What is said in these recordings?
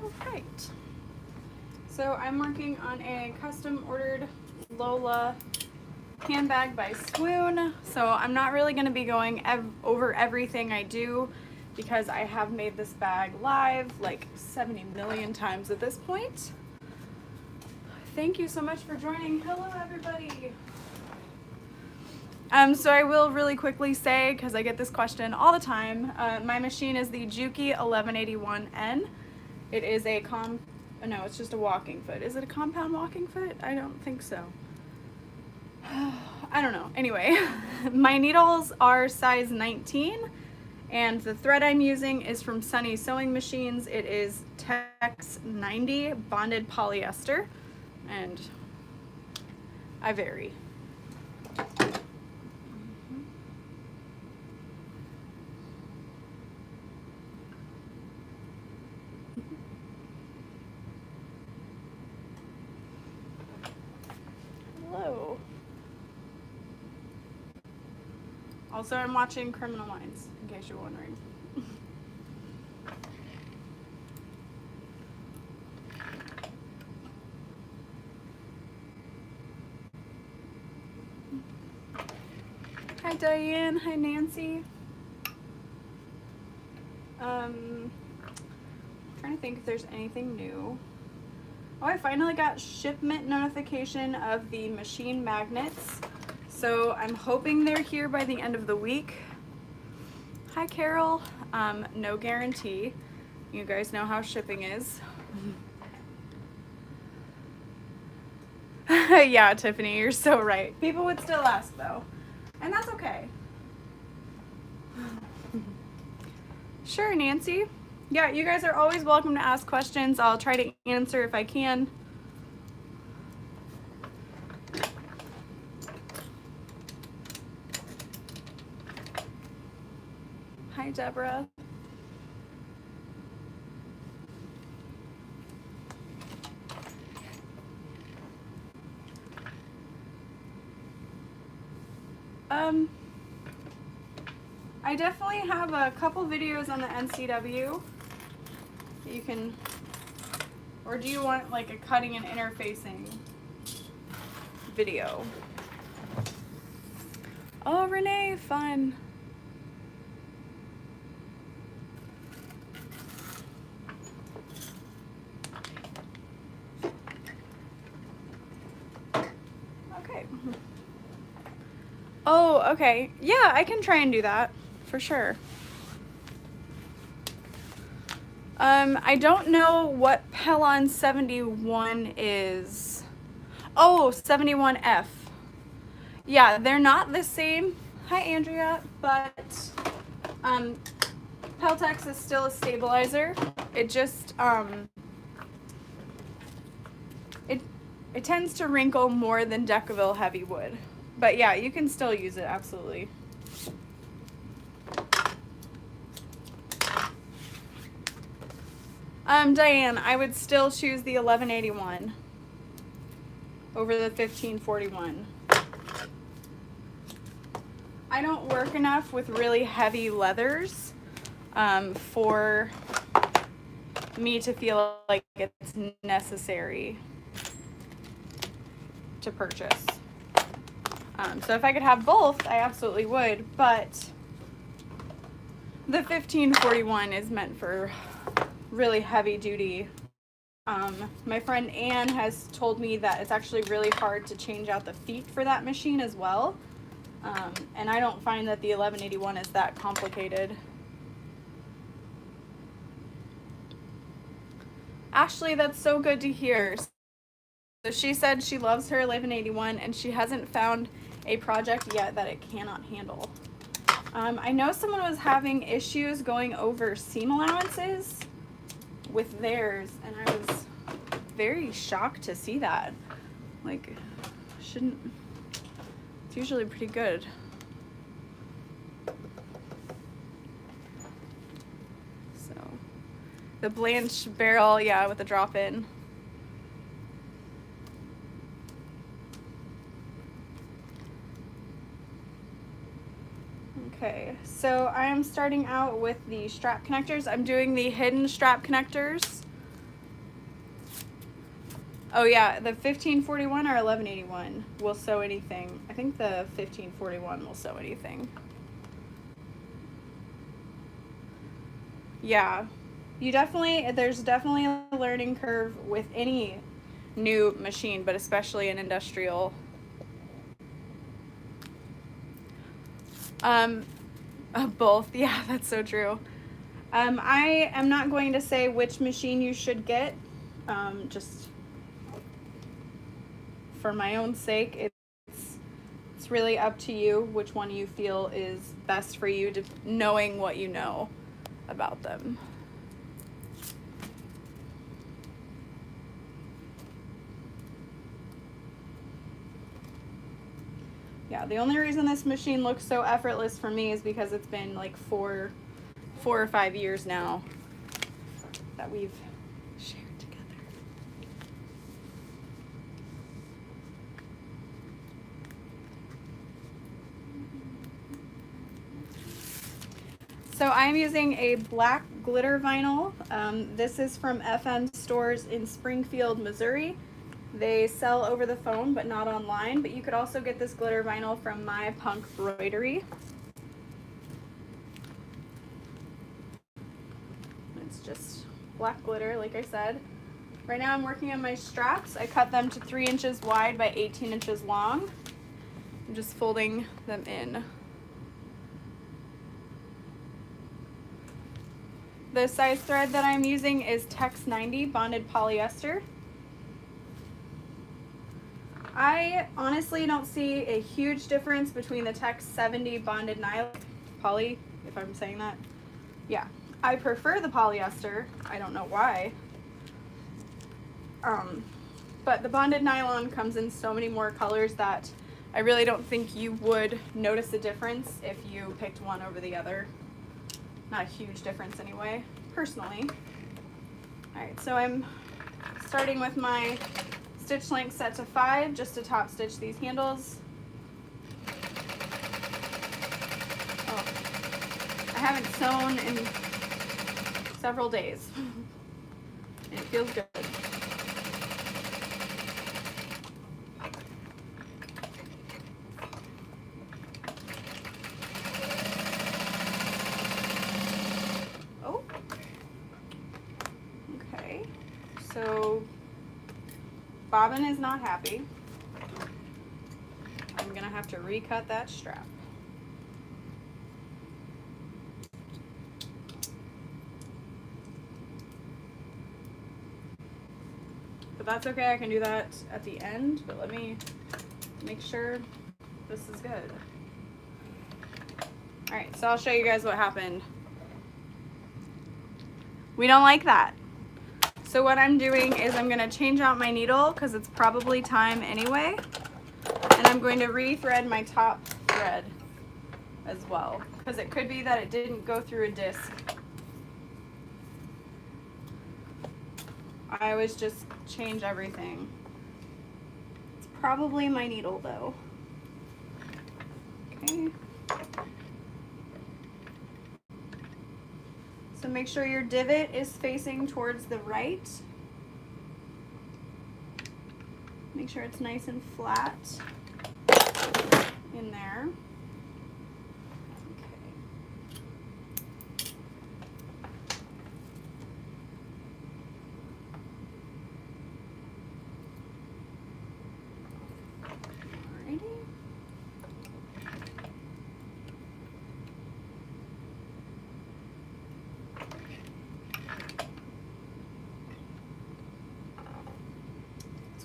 Alright. So I'm working on a custom ordered Lola handbag by Swoon. So I'm not really going to be going over everything I do because I have made this bag live like 70 million times at this point. Thank you so much for joining. Hello everybody. So I will really quickly say, because I get this question all the time, my machine is the Juki 1181N. It is a no, it's just a walking foot. Is it a compound walking foot? I don't think so. I don't know. Anyway, my needles are size 19 and the thread I'm using is from Sunny Sewing Machines. It is Tex 90 bonded polyester and I vary. Hello. Also, I'm watching Criminal Minds, in case you're wondering. Hi Diane, hi Nancy. Trying to think if there's anything new. Oh, I finally got shipment notification of the machine magnets. So I'm hoping they're here by the end of the week. Hi Carol. No guarantee. You guys know how shipping is. Yeah, Tiffany, you're so right. People would still ask though. And that's okay. Sure, Nancy. Yeah, you guys are always welcome to ask questions. I'll try to answer if I can. Hi, Deborah. I definitely have a couple videos on the NCW that you can, or do you want like a cutting and interfacing video? Oh, Renee, fun. Okay. Oh, okay. Yeah, I can try and do that for sure. I don't know what Pelon 71 is. Oh, 71F. Yeah, they're not the same. Hi, Andrea, but Peltex is still a stabilizer. It just it tends to wrinkle more than Decaville heavy would. But yeah, you can still use it, absolutely. Diane, I would still choose the 1181 over the 1541. I don't work enough with really heavy leathers for me to feel like it's necessary to purchase. So if I could have both, I absolutely would, but the 1541 is meant for really heavy duty. My friend Anne has told me that it's actually really hard to change out the feet for that machine as well. And I don't find that the 1181 is that complicated. Ashley, that's so good to hear. So she said she loves her 1181 and she hasn't found a project yet that it cannot handle. I know someone was having issues going over seam allowances with theirs, and I was very shocked to see that. Like, it's usually pretty good. So, the Blanche barrel, yeah, with the drop in. Okay, so I am starting out with the strap connectors. I'm doing the hidden strap connectors. Oh yeah, the 1541 or 1181 will sew anything. I think the 1541 will sew anything. Yeah, there's definitely a learning curve with any new machine, but especially an industrial. Both. Yeah, that's so true. I am not going to say which machine you should get, just for my own sake. It's really up to you which one you feel is best for you, knowing what you know about them. Yeah, the only reason this machine looks so effortless for me is because it's been like four or 5 years now that we've shared together. So I'm using a black glitter vinyl. This is from FM Stores in Springfield, Missouri. They sell over the phone, but not online. But you could also get this glitter vinyl from My Punk Broidery. It's just black glitter, like I said. Right now I'm working on my straps. I cut them to 3 inches wide by 18 inches long. I'm just folding them in. The size thread that I'm using is Tex 90 bonded polyester. I honestly don't see a huge difference between the Tex 70 bonded nylon poly, if I'm saying that. Yeah, I prefer the polyester. I don't know why. But the bonded nylon comes in so many more colors that I really don't think you would notice a difference if you picked one over the other. Not a huge difference anyway, personally. Alright, so I'm starting with my stitch length set to 5 just to top stitch these handles. Oh, I haven't sewn in several days and it feels good. Oh, okay, so bobbin is not happy. I'm gonna have to recut that strap. But that's okay, I can do that at the end, but let me make sure this is good. Alright, so I'll show you guys what happened. We don't like that. So what I'm doing is I'm gonna change out my needle because it's probably time anyway. And I'm going to re-thread my top thread as well, because it could be that it didn't go through a disc. I always just change everything. It's probably my needle though. Okay. So make sure your divot is facing towards the right. Make sure it's nice and flat in there.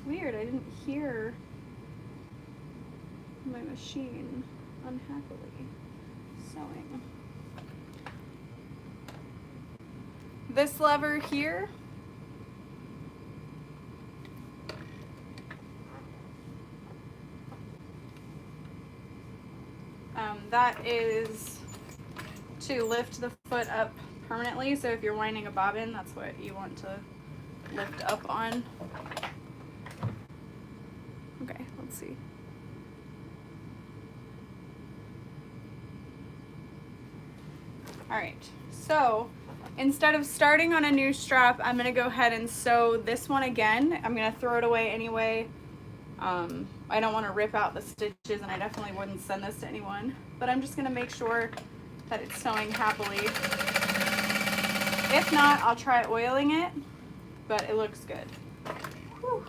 Weird, I didn't hear my machine unhappily sewing. This lever here that is to lift the foot up permanently, so if you're winding a bobbin, that's what you want to lift up on. Okay, let's see. All right, so instead of starting on a new strap, I'm gonna go ahead and sew this one again. I'm gonna throw it away anyway. I don't want to rip out the stitches, and I definitely wouldn't send this to anyone, but I'm just gonna make sure that it's sewing happily. If not, I'll try oiling it, but it looks good. Whew.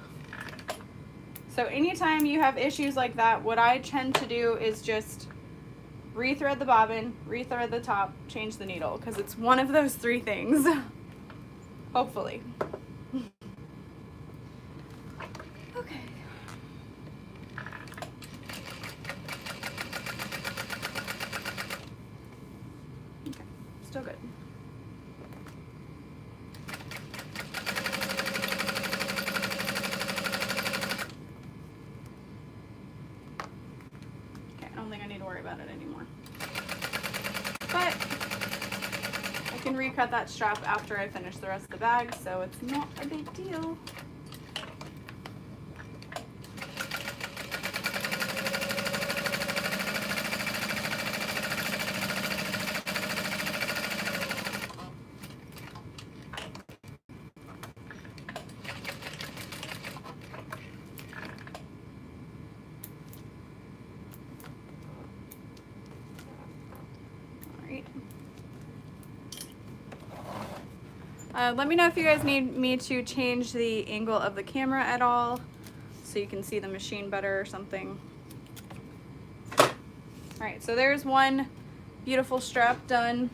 So anytime you have issues like that, what I tend to do is just rethread the bobbin, rethread the top, change the needle, because it's one of those three things. Hopefully. Okay. Okay, still good. I don't think I need to worry about it anymore. But I can recut that strap after I finish the rest of the bag, so it's not a big deal. Let me know if you guys need me to change the angle of the camera at all so you can see the machine better or something. Alright, so there's one beautiful strap done.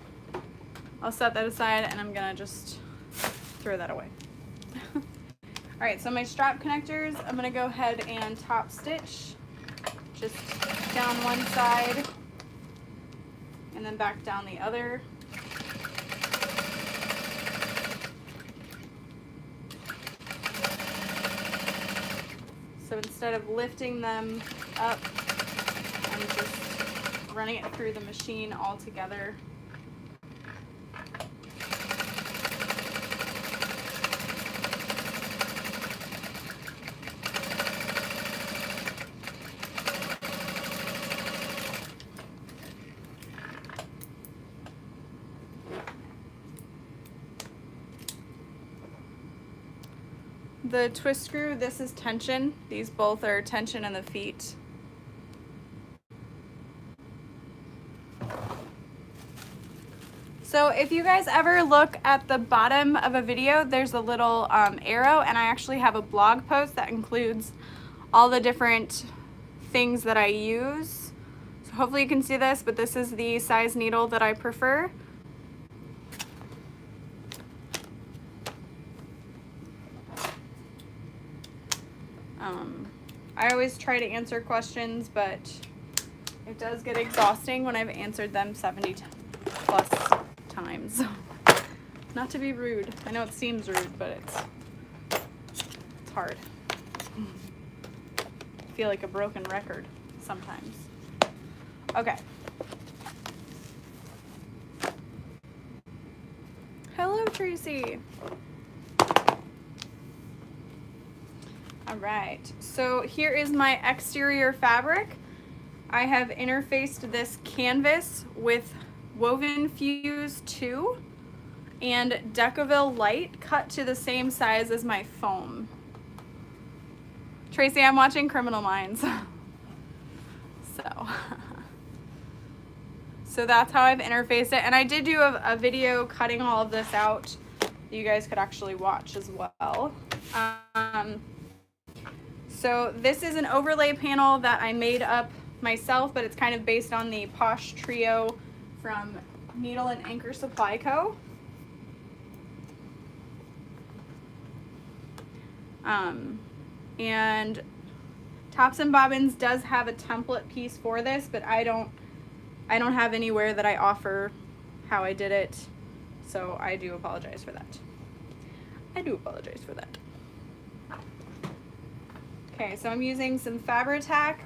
I'll set that aside and I'm gonna just throw that away. Alright, so my strap connectors, I'm gonna go ahead and top stitch just down one side and then back down the other. So instead of lifting them up, I'm just running it through the machine all together. The twist screw, this is tension. These both are tension in the feet. So if you guys ever look at the bottom of a video, there's a little arrow, and I actually have a blog post that includes all the different things that I use. So hopefully you can see this, but this is the size needle that I prefer. I always try to answer questions, but it does get exhausting when I've answered them 70 plus times. Not to be rude. I know it seems rude, but it's hard. I feel like a broken record sometimes. Okay. Hello, Tracy. All right, so here is my exterior fabric. I have interfaced this canvas with Woven Fuse 2 and Decaville Light cut to the same size as my foam. Tracy, I'm watching Criminal Minds. So that's how I've interfaced it. And I did do a video cutting all of this out that you guys could actually watch as well. So this is an overlay panel that I made up myself, but it's kind of based on the Posh Trio from Needle and Anchor Supply Co. And Tops and Bobbins does have a template piece for this, but I don't have anywhere that I offer how I did it, so I do apologize for that. Okay, so I'm using some Fabri-Tac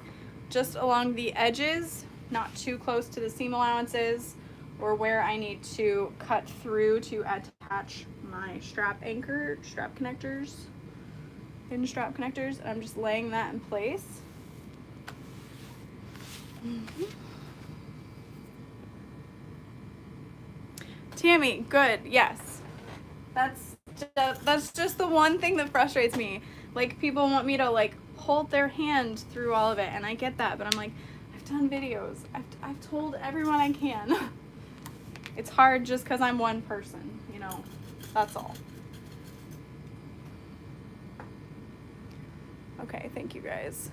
just along the edges, not too close to the seam allowances or where I need to cut through to attach my strap connectors. And I'm just laying that in place. Tammy, good, yes. That's just the one thing that frustrates me. Like, people want me to, like, hold their hand through all of it, and I get that, but I'm like, I've done videos. I've told everyone I can. It's hard just because I'm one person, you know. That's all. Okay, thank you guys.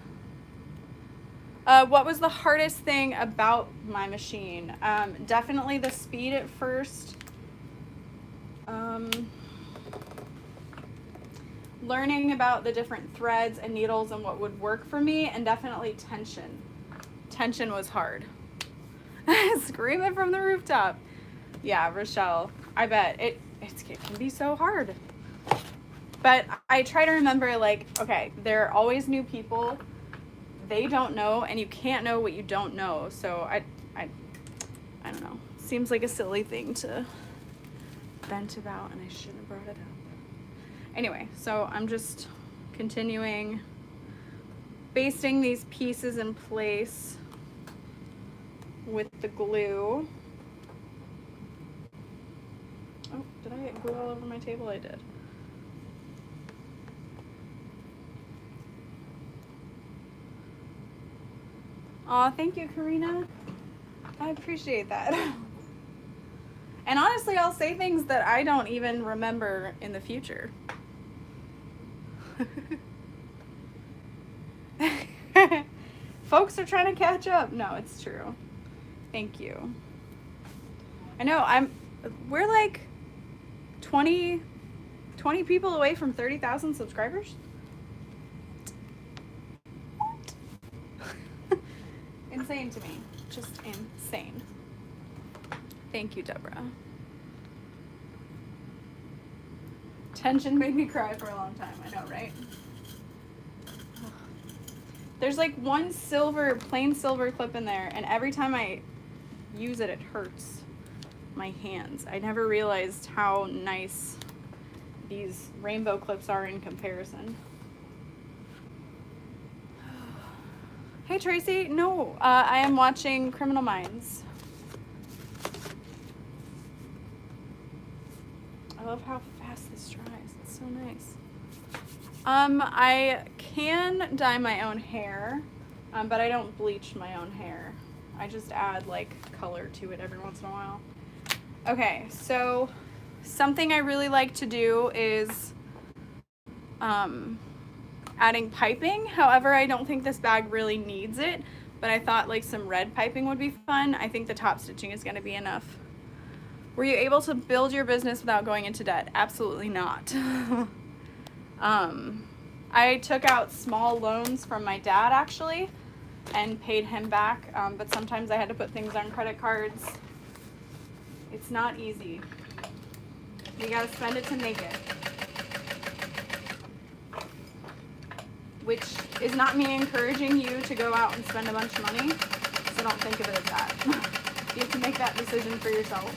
What was the hardest thing about my machine? Definitely the speed at first. Learning about the different threads and needles and what would work for me, and definitely tension. Tension was hard. Screaming from the rooftop. Yeah, Rochelle, I bet it can be so hard. But I try to remember, like, okay, there are always new people. They don't know, and you can't know what you don't know. So I don't know. Seems like a silly thing to vent about, and I shouldn't have brought it up. Anyway, so I'm just continuing basting these pieces in place with the glue. Oh, did I get glue all over my table? I did. Aw, thank you, Karina. I appreciate that. And honestly, I'll say things that I don't even remember in the future. Folks are trying to catch up. No, it's true. Thank you. I know, we're like 20 people away from 30,000 subscribers. What? Insane to me. Just insane. Thank you, Deborah. Tension made me cry for a long time. I know, right? There's like one plain silver clip in there, and every time I use it, it hurts my hands. I never realized how nice these rainbow clips are in comparison. Hey, Tracy. No, I am watching Criminal Minds. I love how fast this dries. It's so nice. I can dye my own hair, but I don't bleach my own hair. I just add like color to it every once in a while. Okay, so something I really like to do is adding piping. However, I don't think this bag really needs it, but I thought like some red piping would be fun. I think the top stitching is going to be enough. Were you able to build your business without going into debt? Absolutely not. I took out small loans from my dad actually and paid him back, but sometimes I had to put things on credit cards. It's not easy. You gotta spend it to make it. Which is not me encouraging you to go out and spend a bunch of money, so don't think of it as that. You have to make that decision for yourself.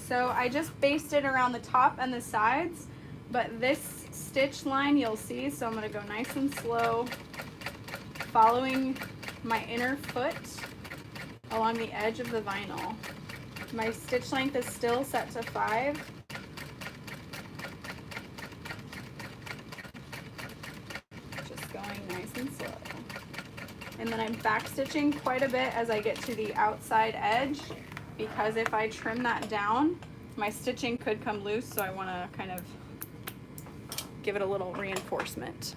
So I just basted around the top and the sides, but this stitch line you'll see, so I'm going to go nice and slow, following my inner foot along the edge of the vinyl. My stitch length is still set to 5. Just going nice and slow. And then I'm back stitching quite a bit as I get to the outside edge, because if I trim that down, my stitching could come loose, so I want to kind of give it a little reinforcement.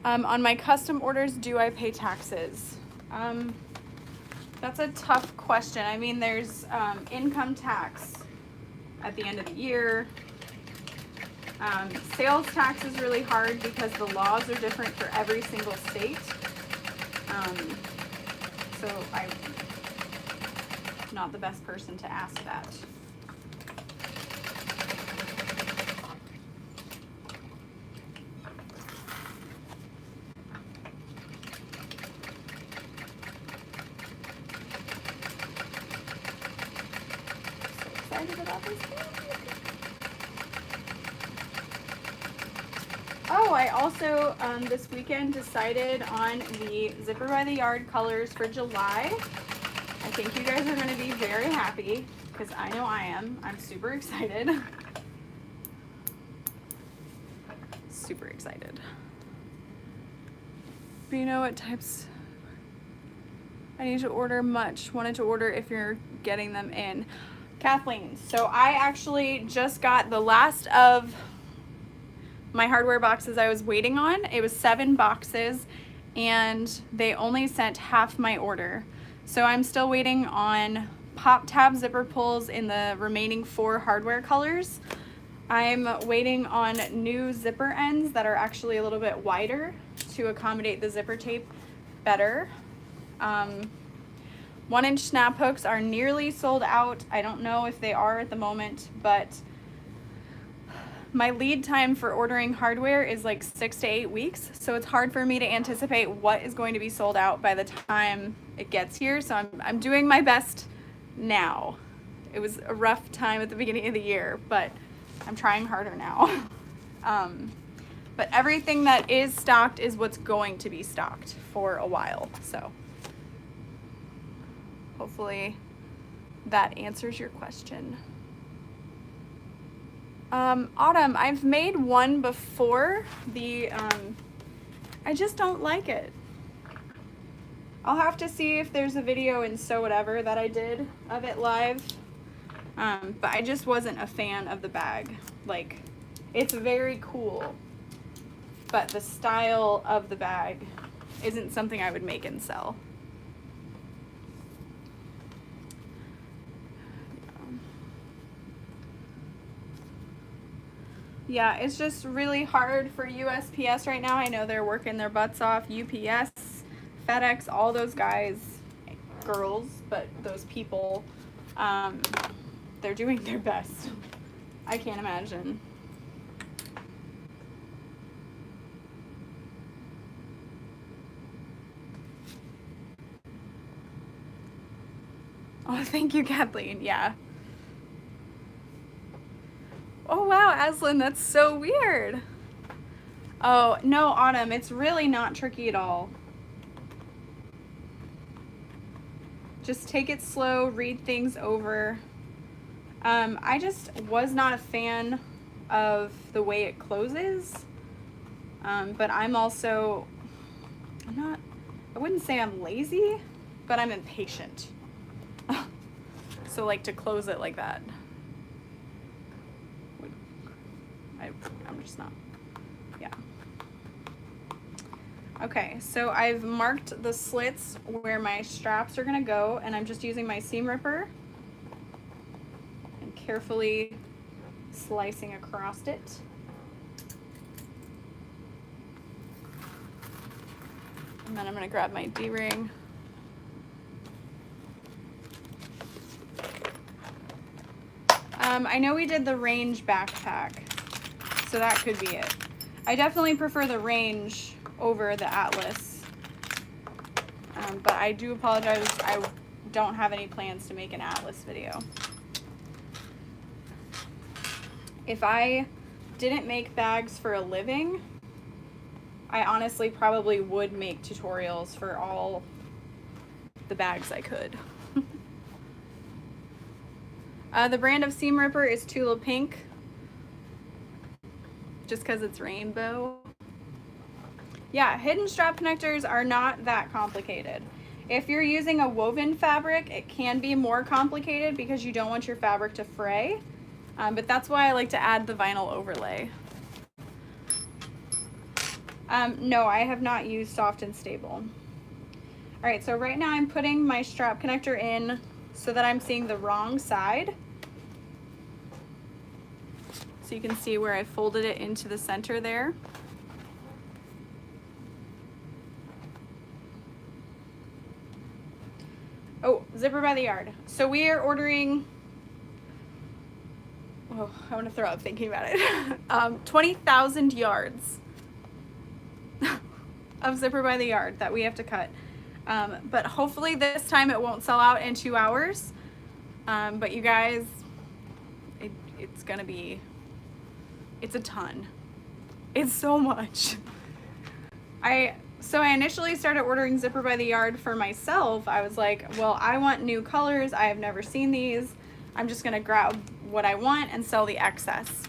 On my custom orders, do I pay taxes? That's a tough question. I mean, there's income tax at the end of the year. Sales tax is really hard because the laws are different for every single state. So I'm not the best person to ask that. So excited about this. Oh, I also this weekend decided on the Zipper by the Yard colors for July. I think you guys are going to be very happy because I know I am. I'm super excited. Super excited. But you know what types? I need to order much. Wanted to order if you're getting them in. Kathleen, so I actually just got the last of my hardware boxes I was waiting on. It was 7 boxes and they only sent half my order. So I'm still waiting on pop tab zipper pulls in the remaining 4 hardware colors. I'm waiting on new zipper ends that are actually a little bit wider to accommodate the zipper tape better. 1-inch snap hooks are nearly sold out. I don't know if they are at the moment, but my lead time for ordering hardware is like 6 to 8 weeks, so it's hard for me to anticipate what is going to be sold out by the time it gets here. So I'm doing my best now. It was a rough time at the beginning of the year, but I'm trying harder now. But everything that is stocked is what's going to be stocked for a while. So hopefully that answers your question. Autumn, I've made one before. I just don't like it. I'll have to see if there's a video in Sew Whatever that I did of it live. But I just wasn't a fan of the bag. Like, it's very cool, but the style of the bag isn't something I would make and sell. Yeah, it's just really hard for USPS right now. I know they're working their butts off. UPS, FedEx, all those guys, girls, but those people, they're doing their best. I can't imagine. Oh, thank you, Kathleen. Yeah. Oh, wow, Aslan, that's so weird. Oh, no, Autumn, it's really not tricky at all. Just take it slow, read things over. I just was not a fan of the way it closes. But I'm also, I wouldn't say I'm lazy, but I'm impatient. So like to close it like that, I'm just not, yeah. Okay, so I've marked the slits where my straps are gonna go, and I'm just using my seam ripper and carefully slicing across it. And then I'm gonna grab my D-ring. I know we did the Range backpack, so that could be it. I definitely prefer the Range over the Atlas, but I do apologize, I don't have any plans to make an Atlas video. If I didn't make bags for a living, I honestly probably would make tutorials for all the bags I could. The brand of seam ripper is Tula Pink, just because it's rainbow. Yeah, hidden strap connectors are not that complicated. If you're using a woven fabric, it can be more complicated because you don't want your fabric to fray, but that's why I like to add the vinyl overlay. No, I have not used Soft and Stable. All right, so right now I'm putting my strap connector in so that I'm seeing the wrong side. So you can see where I folded it into the center there. Oh, Zipper by the Yard. So we are ordering, oh, I want to throw up thinking about it. 20,000 yards of Zipper by the Yard that we have to cut. But hopefully this time it won't sell out in 2 hours. But you guys, it's gonna be, it's a ton. It's so much. So I initially started ordering Zipper by the Yard for myself. I was like, well, I want new colors. I have never seen these. I'm just gonna grab what I want and sell the excess.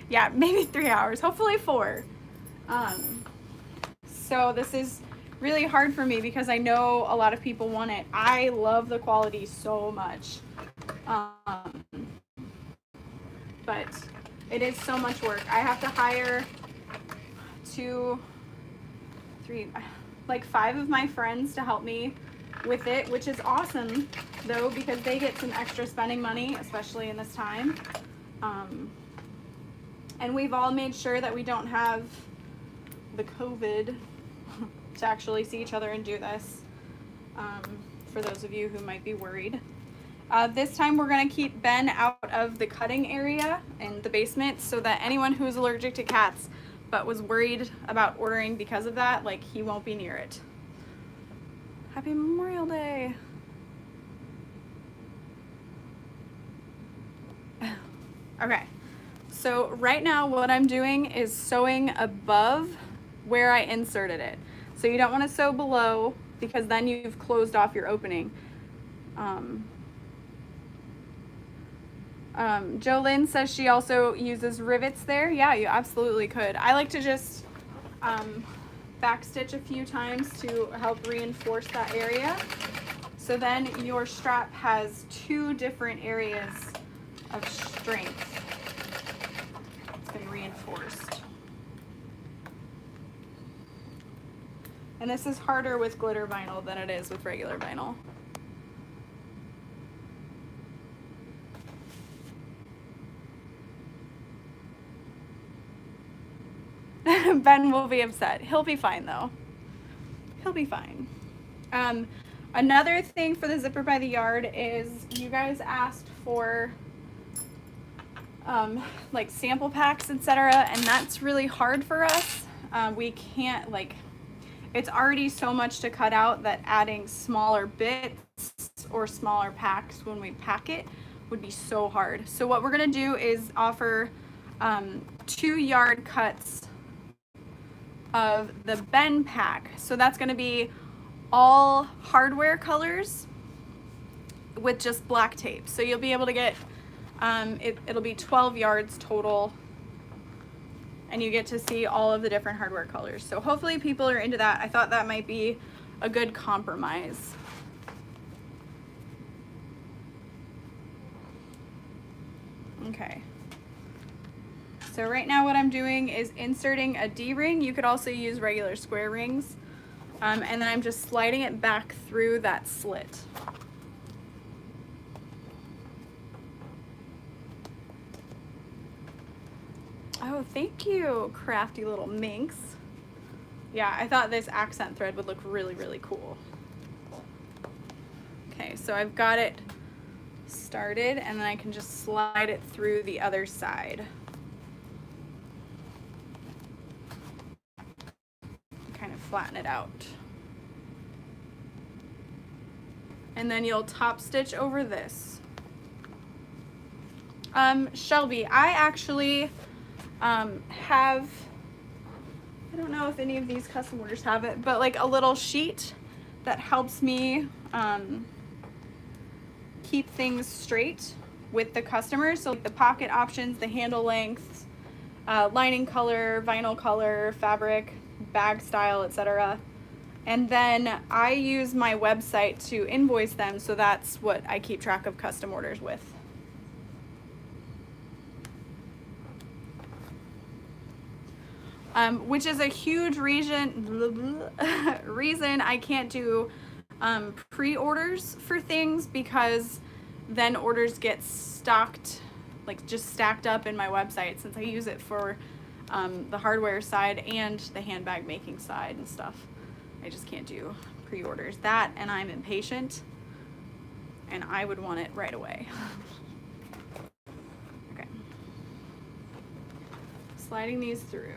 Yeah, maybe 3 hours, hopefully 4. So this is really hard for me because I know a lot of people want it. I love the quality so much. But it is so much work. I have to hire 2, 3, like 5 of my friends to help me with it, which is awesome though, because they get some extra spending money, especially in this time. And we've all made sure that we don't have the COVID to actually see each other and do this, for those of you who might be worried. This time we're going to keep Ben out of the cutting area in the basement so that anyone who's allergic to cats but was worried about ordering because of that, like, he won't be near it. Happy Memorial Day. Okay, so right now what I'm doing is sewing above where I inserted it. So you don't want to sew below because then you've closed off your opening. Jolynn says she also uses rivets there. Yeah, you absolutely could. I like to just backstitch a few times to help reinforce that area. So then your strap has 2 different areas of strength. It's been reinforced. And this is harder with glitter vinyl than it is with regular vinyl. Ben will be upset. He'll be fine though. He'll be fine. Another thing for the Zipper by the Yard is you guys asked for like sample packs, etc., and that's really hard for us. We can't, like, it's already so much to cut out that adding smaller bits or smaller packs when we pack it would be so hard. So what we're gonna do is offer 2 yard cuts of the Ben pack. So that's gonna be all hardware colors with just black tape. So you'll be able to get, it'll be 12 yards total, and you get to see all of the different hardware colors. So hopefully people are into that. I thought that might be a good compromise. Okay. So right now what I'm doing is inserting a D-ring. You could also use regular square rings. And then I'm just sliding it back through that slit. Oh, thank you, crafty little minx. Yeah, I thought this accent thread would look really, really cool. Okay, so I've got it started, and then I can just slide it through the other side. Kind of flatten it out. And then you'll top stitch over this. Shelby, I actually have, I don't know if any of these custom orders have it, but like a little sheet that helps me keep things straight with the customer. So like the pocket options, the handle lengths, lining color, vinyl color, fabric, bag style, etc. And then I use my website to invoice them, so that's what I keep track of custom orders with. Which is a huge reason I can't do pre-orders for things, because then orders get stocked, like just stacked up in my website, since I use it for the hardware side and the handbag making side and stuff. I just can't do pre-orders. That, and I'm impatient, and I would want it right away. Okay. Sliding these through.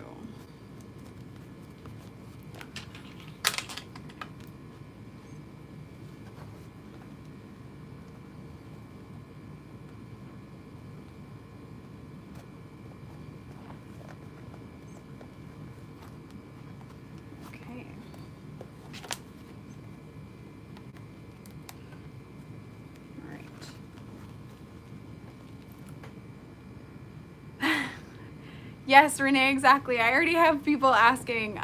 Yes, Renee, exactly. I already have people asking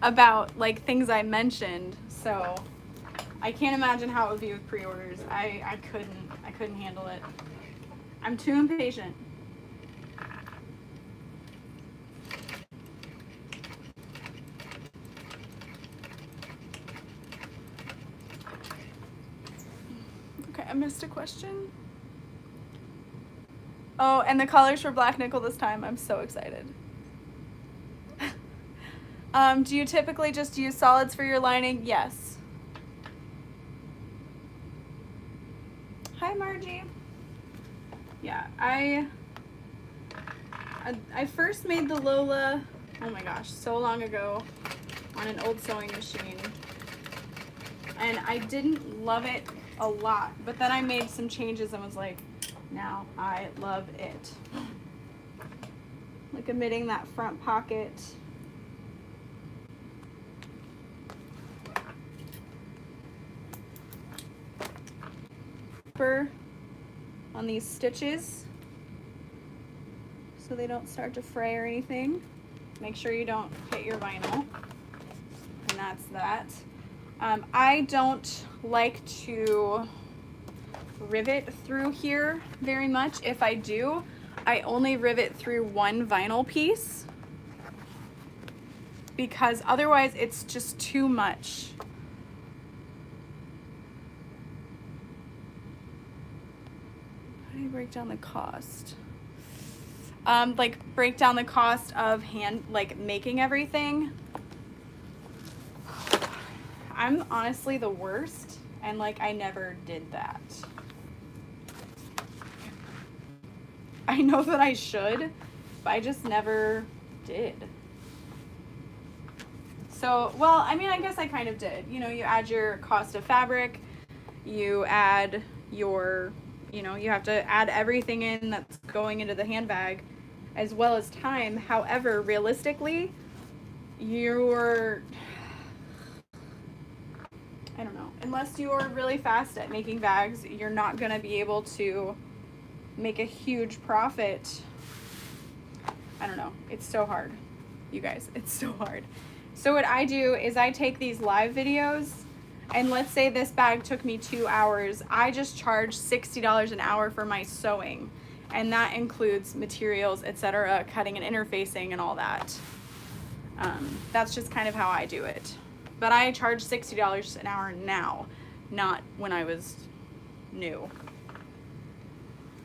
about like things I mentioned, so I can't imagine how it would be with pre-orders. I couldn't handle it. I'm too impatient. Okay, I missed a question. Oh, and the colors for black nickel this time. I'm so excited. Do you typically just use solids for your lining? Yes. Hi, Margie. Yeah, I first made the Lola, oh my gosh, so long ago on an old sewing machine. And I didn't love it a lot, but then I made some changes and was like, now I love it. Like omitting that front pocket. On these stitches so they don't start to fray or anything. Make sure you don't hit your vinyl. And that's that. I don't like to rivet through here very much. If I do, I only rivet through one vinyl piece because otherwise it's just too much. How do you break down the cost? Like break down the cost of making everything. I'm honestly the worst, and like I never did that. I know that I should, but I just never did. So, well, I mean, I guess I kind of did. You know, you add your cost of fabric, you add your, you know, you have to add everything in that's going into the handbag, as well as time. However, realistically, you're, I don't know, unless you're really fast at making bags, you're not going to be able to make a huge profit. I don't know. It's so hard, you guys. It's so hard. So what I do is I take these live videos, and let's say this bag took me 2 hours. I just charge $60 an hour for my sewing, and that includes materials, etc., cutting and interfacing and all that. That's just kind of how I do it. But I charge $60 an hour now, not when I was new.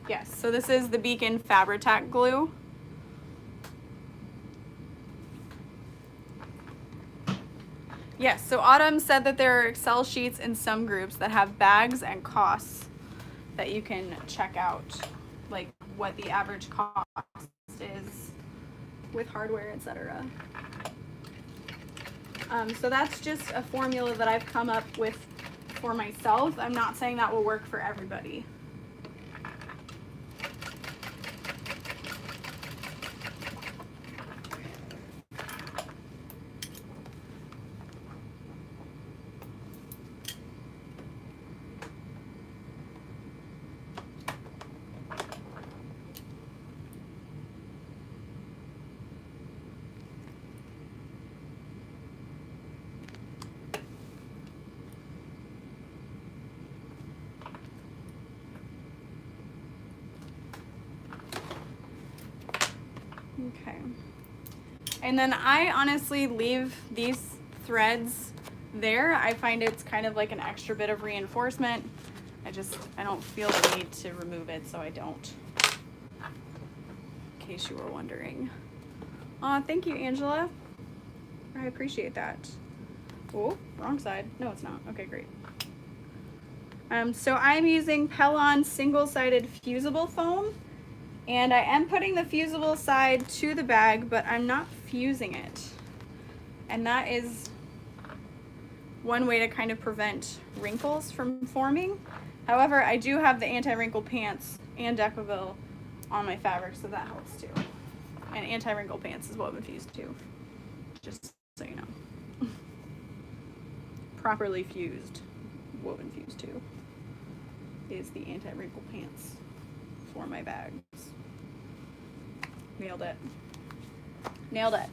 Yes, so this is the Beacon Fabri-Tac glue. Yes, so Autumn said that there are Excel sheets in some groups that have bags and costs that you can check out, like what the average cost is with hardware, etc. So that's just a formula that I've come up with for myself. I'm not saying that will work for everybody. Okay. And then I honestly leave these threads there. I find it's kind of like an extra bit of reinforcement. I don't feel the need to remove it, so I don't. In case you were wondering. Thank you, Angela. I appreciate that. Oh, wrong side. No, it's not. Okay, great. So I'm using Pellon single-sided fusible foam. And I am putting the fusible side to the bag, but I'm not fusing it. And that is one way to kind of prevent wrinkles from forming. However, I do have the anti-wrinkle pants and Decoville on my fabric, so that helps too. And anti-wrinkle pants is woven fused too, just so you know. Properly fused, woven fused too, is the anti-wrinkle pants for my bags. Nailed it. Nailed it.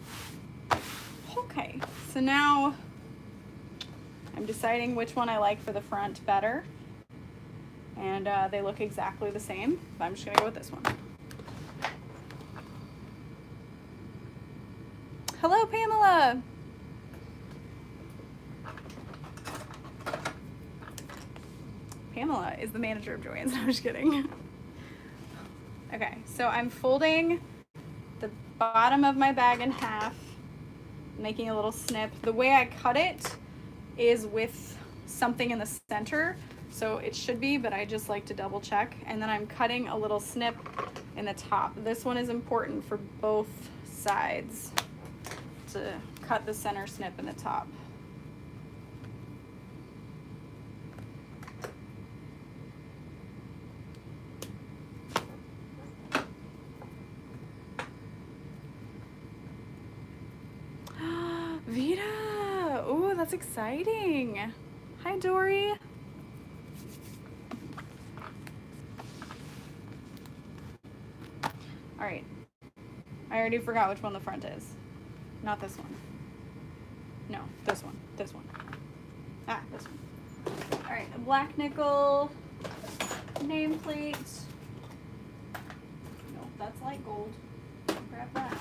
Okay, so now I'm deciding which one I like for the front better. And they look exactly the same, but I'm just gonna go with this one. Hello, Pamela. Pamela is the manager of Joann's. I'm just kidding. Okay, so I'm folding the bottom of my bag in half, making a little snip. The way I cut it is with something in the center, so it should be, but I just like to double check. And then I'm cutting a little snip in the top. This one is important for both sides, to cut the center snip in the top. Vita! Oh, that's exciting. Hi, Dory. All right. I already forgot which one the front is. Not this one. No, this one. This one. Ah, this one. All right, a black nickel nameplate. No, that's light gold. Grab that.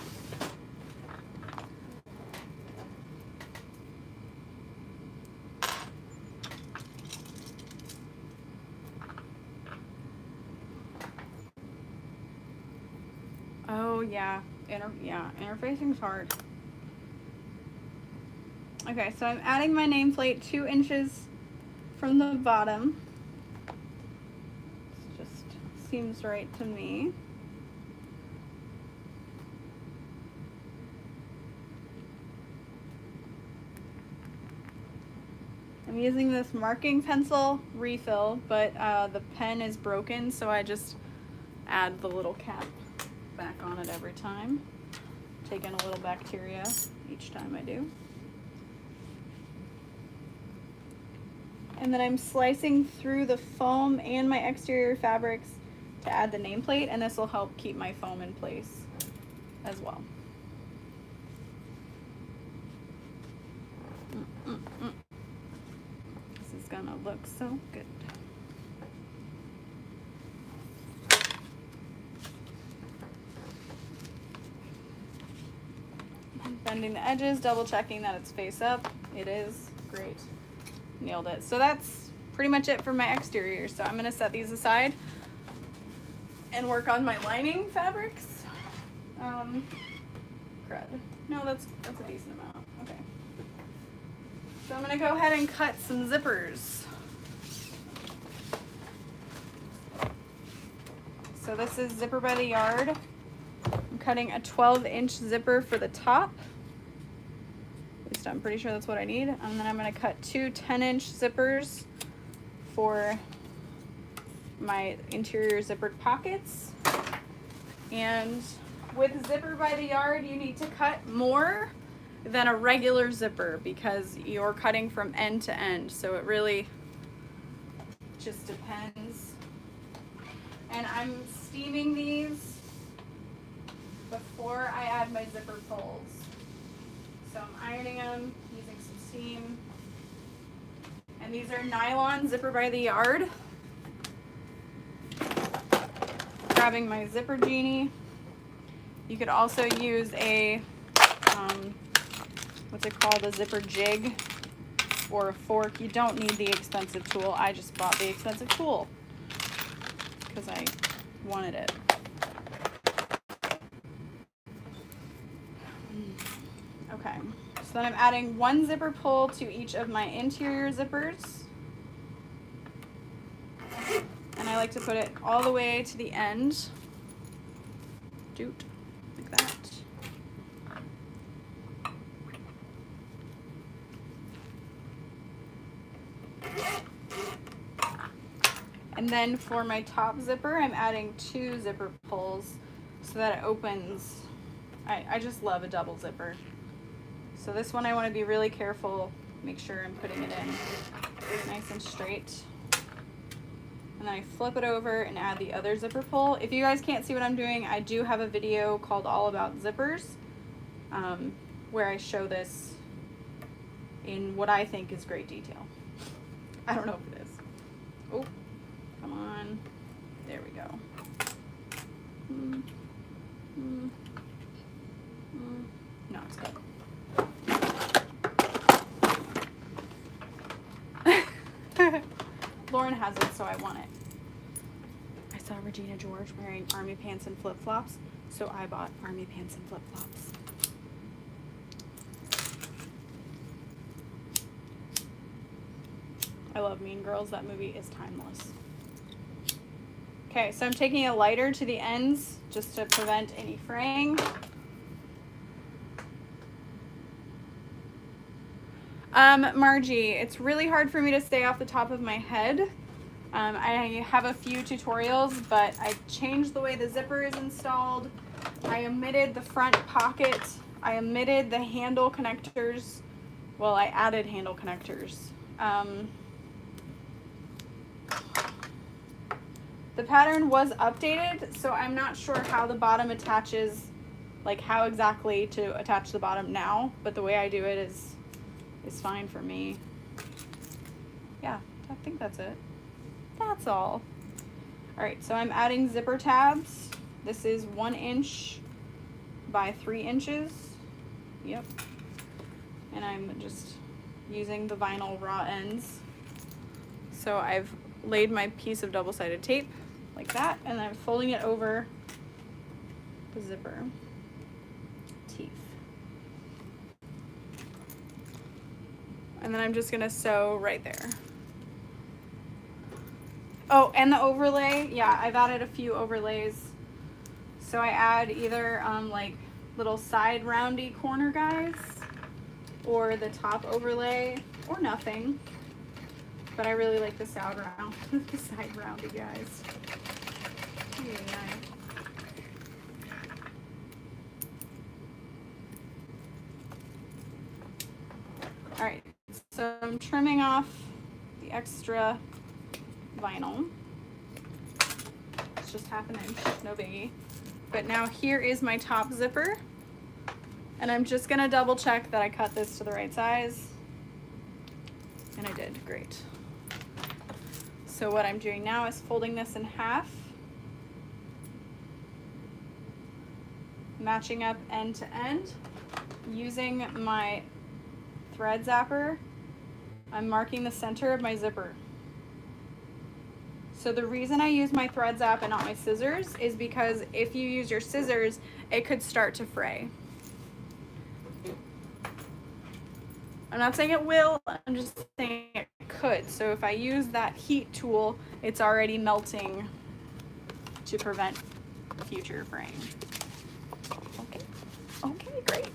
Oh yeah, interfacing's hard. Okay, so I'm adding my nameplate 2 inches from the bottom. This just seems right to me. I'm using this marking pencil refill, but the pen is broken, so I just add the little cap back on it every time. Take in a little bacteria each time I do. And then I'm slicing through the foam and my exterior fabrics to add the nameplate, and this will help keep my foam in place as well. This is gonna look so good. Bending the edges, double checking that it's face up. It is. Great. Nailed it. So that's pretty much it for my exterior. So I'm gonna set these aside and work on my lining fabrics. Crud. No, that's a decent amount. Okay. So I'm gonna go ahead and cut some zippers. So this is Zipper by the Yard. I'm cutting a 12-inch zipper for the top. At least I'm pretty sure that's what I need. And then I'm going to cut 2 10-inch zippers for my interior zippered pockets. And with Zipper by the Yard, you need to cut more than a regular zipper because you're cutting from end to end. So it really just depends. And I'm steaming these before I add my zipper pulls. So I'm ironing them using some steam. And these are nylon Zipper by the Yard. Grabbing my zipper genie. You could also use a, what's it called, a zipper jig or a fork. You don't need the expensive tool. I just bought the expensive tool because I wanted it. Okay, so then I'm adding 1 zipper pull to each of my interior zippers. And I like to put it all the way to the end. Doot, like that. And then for my top zipper, I'm adding 2 zipper pulls so that it opens. I just love a double zipper. So this one I want to be really careful, make sure I'm putting it in nice and straight. And then I flip it over and add the other zipper pull. If you guys can't see what I'm doing, I do have a video called All About Zippers, where I show this in what I think is great detail. I don't know if it is. Oh, come on. There we go. No, it's good. Lauren has it, so I want it. I saw Regina George wearing army pants and flip-flops, so I bought army pants and flip-flops. I love Mean Girls. That movie is timeless. Okay, so I'm taking a lighter to the ends just to prevent any fraying. Margie, it's really hard for me to stay off the top of my head. I have a few tutorials, but I changed the way the zipper is installed. I omitted the front pocket. I omitted the handle connectors. Well, I added handle connectors. The pattern was updated, so I'm not sure how the bottom attaches, like how exactly to attach the bottom now, but the way I do it is fine for me. Yeah, I think that's it. That's all. All right, so I'm adding zipper tabs. This is 1 inch by 3 inches. Yep. And I'm just using the vinyl raw ends. So I've laid my piece of double-sided tape like that, and I'm folding it over the zipper teeth. And then I'm just gonna sew right there. Oh, and the overlay, yeah, I've added a few overlays. So I add either like little side roundy corner guys, or the top overlay, or nothing. But I really like the side roundy guys. Yeah. All right, so I'm trimming off the extra vinyl. It's just 1/2 inch, no biggie. But now here is my top zipper, and I'm just gonna double check that I cut this to the right size, and I did. Great. So what I'm doing now is folding this in half, matching up end to end, using my thread zapper. I'm marking the center of my zipper. So the reason I use my thread zap and not my scissors is because if you use your scissors, it could start to fray. I'm not saying it will, I'm just saying it could. So if I use that heat tool, it's already melting to prevent future fraying. Okay, great.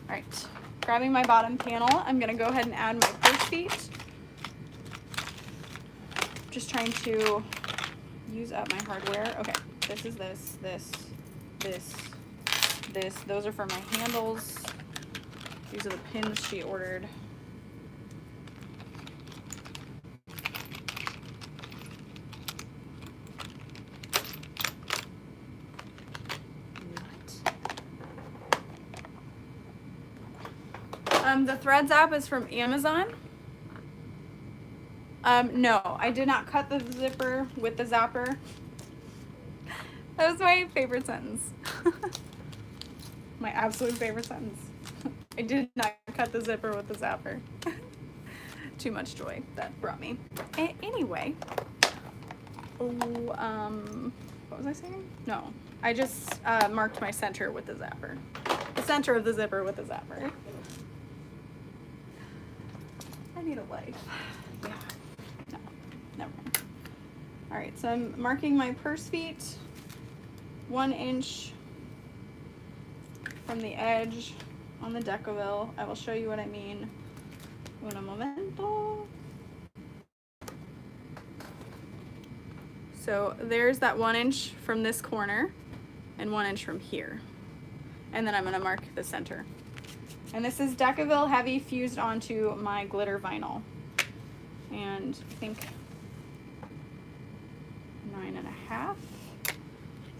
All right, grabbing my bottom panel, I'm gonna go ahead and add my purse feet. Just trying to use up my hardware. Okay, this is this. Those are for my handles. These are the pins she ordered. The thread zap is from Amazon. No, I did not cut the zipper with the zapper. That was my favorite sentence. My absolute favorite sentence. I did not cut the zipper with the zapper. Too much joy that brought me. Anyway. What was I saying? No, I just marked my center with the zapper. The center of the zipper with the zapper. I need a life. Yeah. No, never mind. All right, so I'm marking my purse feet 1 inch from the edge on the decaville. I will show you what I mean. Un momento. So there's that 1 inch from this corner and 1 inch from here. And then I'm gonna mark the center. And this is Decaville Heavy fused onto my glitter vinyl. And I think half.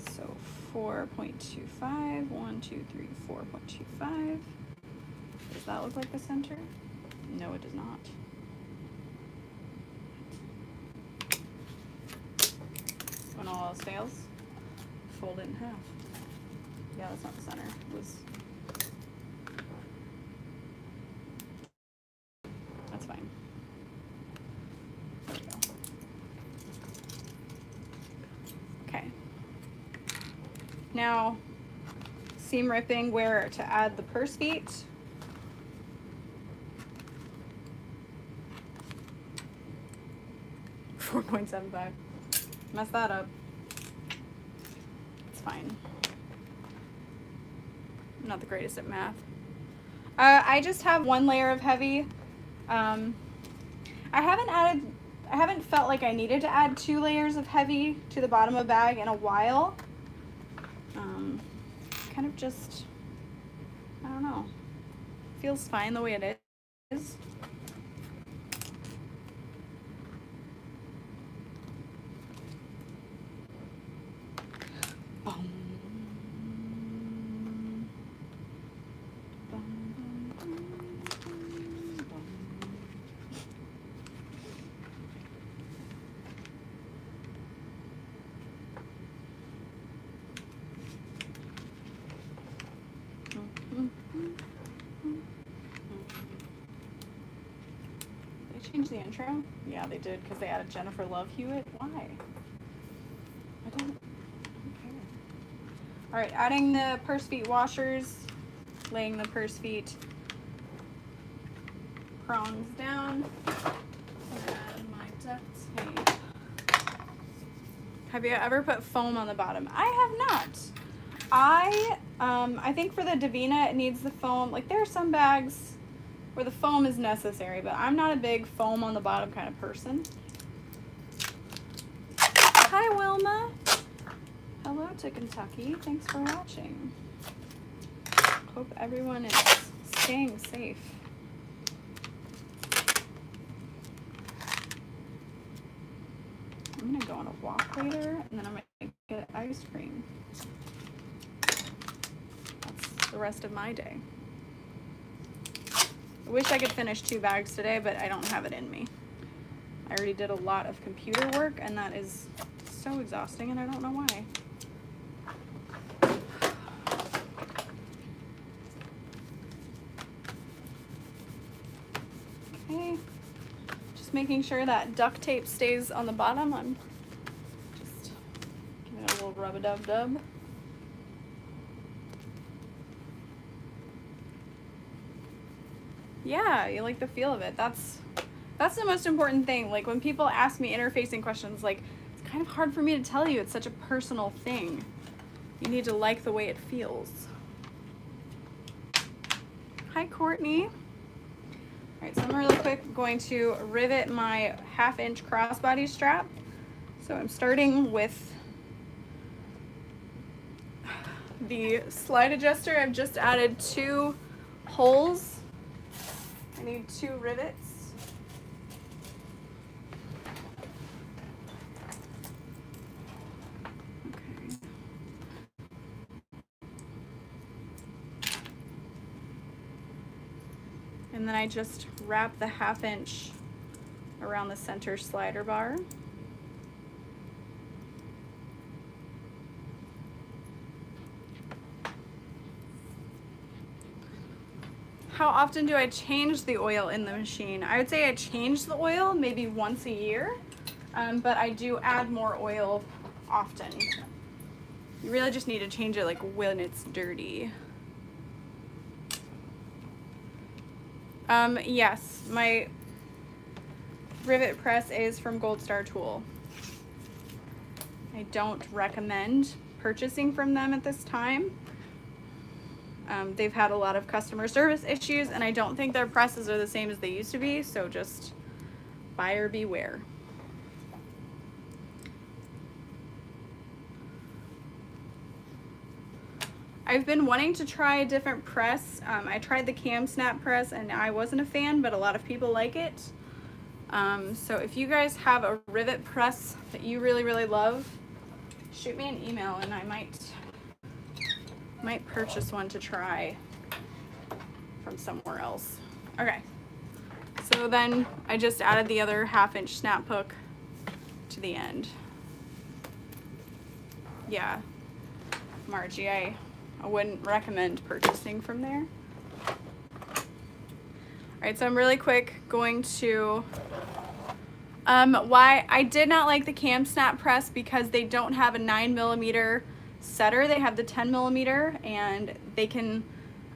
So 4.25, 1, 2, 3, 4.25. Does that look like the center? No, it does not. When all else fails, fold it in half. Yeah, that's not the center. It was. That's fine. There we go. Okay. Now, seam ripping where to add the purse feet. $4.75. Mess that up. It's fine. I'm not the greatest at math. I just have one layer of heavy. I haven't felt like I needed to add 2 layers of heavy to the bottom of a bag in a while. Kind of just, I don't know. Feels fine the way it is. Change the intro? Yeah, they did because they added Jennifer Love Hewitt. Why? I don't care. All right, adding the purse feet washers, laying the purse feet prongs down. Add my duct tape. Have you ever put foam on the bottom? I have not. I think for the Divina it needs the foam. Like there are some bags where the foam is necessary, but I'm not a big foam on the bottom kind of person. Hi, Wilma. Hello to Kentucky. Thanks for watching. Hope everyone is staying safe. I'm gonna go on a walk later, and then I'm gonna get ice cream. That's the rest of my day. I wish I could finish 2 bags today, but I don't have it in me. I already did a lot of computer work, and that is so exhausting, and I don't know why. Okay, just making sure that duct tape stays on the bottom. I'm just giving it a little rub-a-dub-dub. Yeah, you like the feel of it. That's the most important thing. Like when people ask me interfacing questions, like it's kind of hard for me to tell you. It's such a personal thing. You need to like the way it feels. Hi, Courtney. All right, so I'm really quick going to rivet my 1/2-inch crossbody strap. So I'm starting with the slide adjuster. I've just added 2 holes. I need 2 rivets. Okay. And then I just wrap the 1/2-inch around the center slider bar. How often do I change the oil in the machine? I would say I change the oil maybe once a year, but I do add more oil often. You really just need to change it like when it's dirty. Yes, my rivet press is from Gold Star Tool. I don't recommend purchasing from them at this time. They've had a lot of customer service issues, and I don't think their presses are the same as they used to be, so just buyer beware. I've been wanting to try a different press. I tried the cam snap press and I wasn't a fan, but a lot of people like it. So if you guys have a rivet press that you really, really love, shoot me an email and I might purchase one to try from somewhere else. Okay, so then I just added the other 1/2-inch snap hook to the end. Yeah, Margie, I wouldn't recommend purchasing from there. All right, so I'm really quick going to, why I did not like the Cam Snap press, because they don't have a 9mm setter. They have the 10mm, and they can,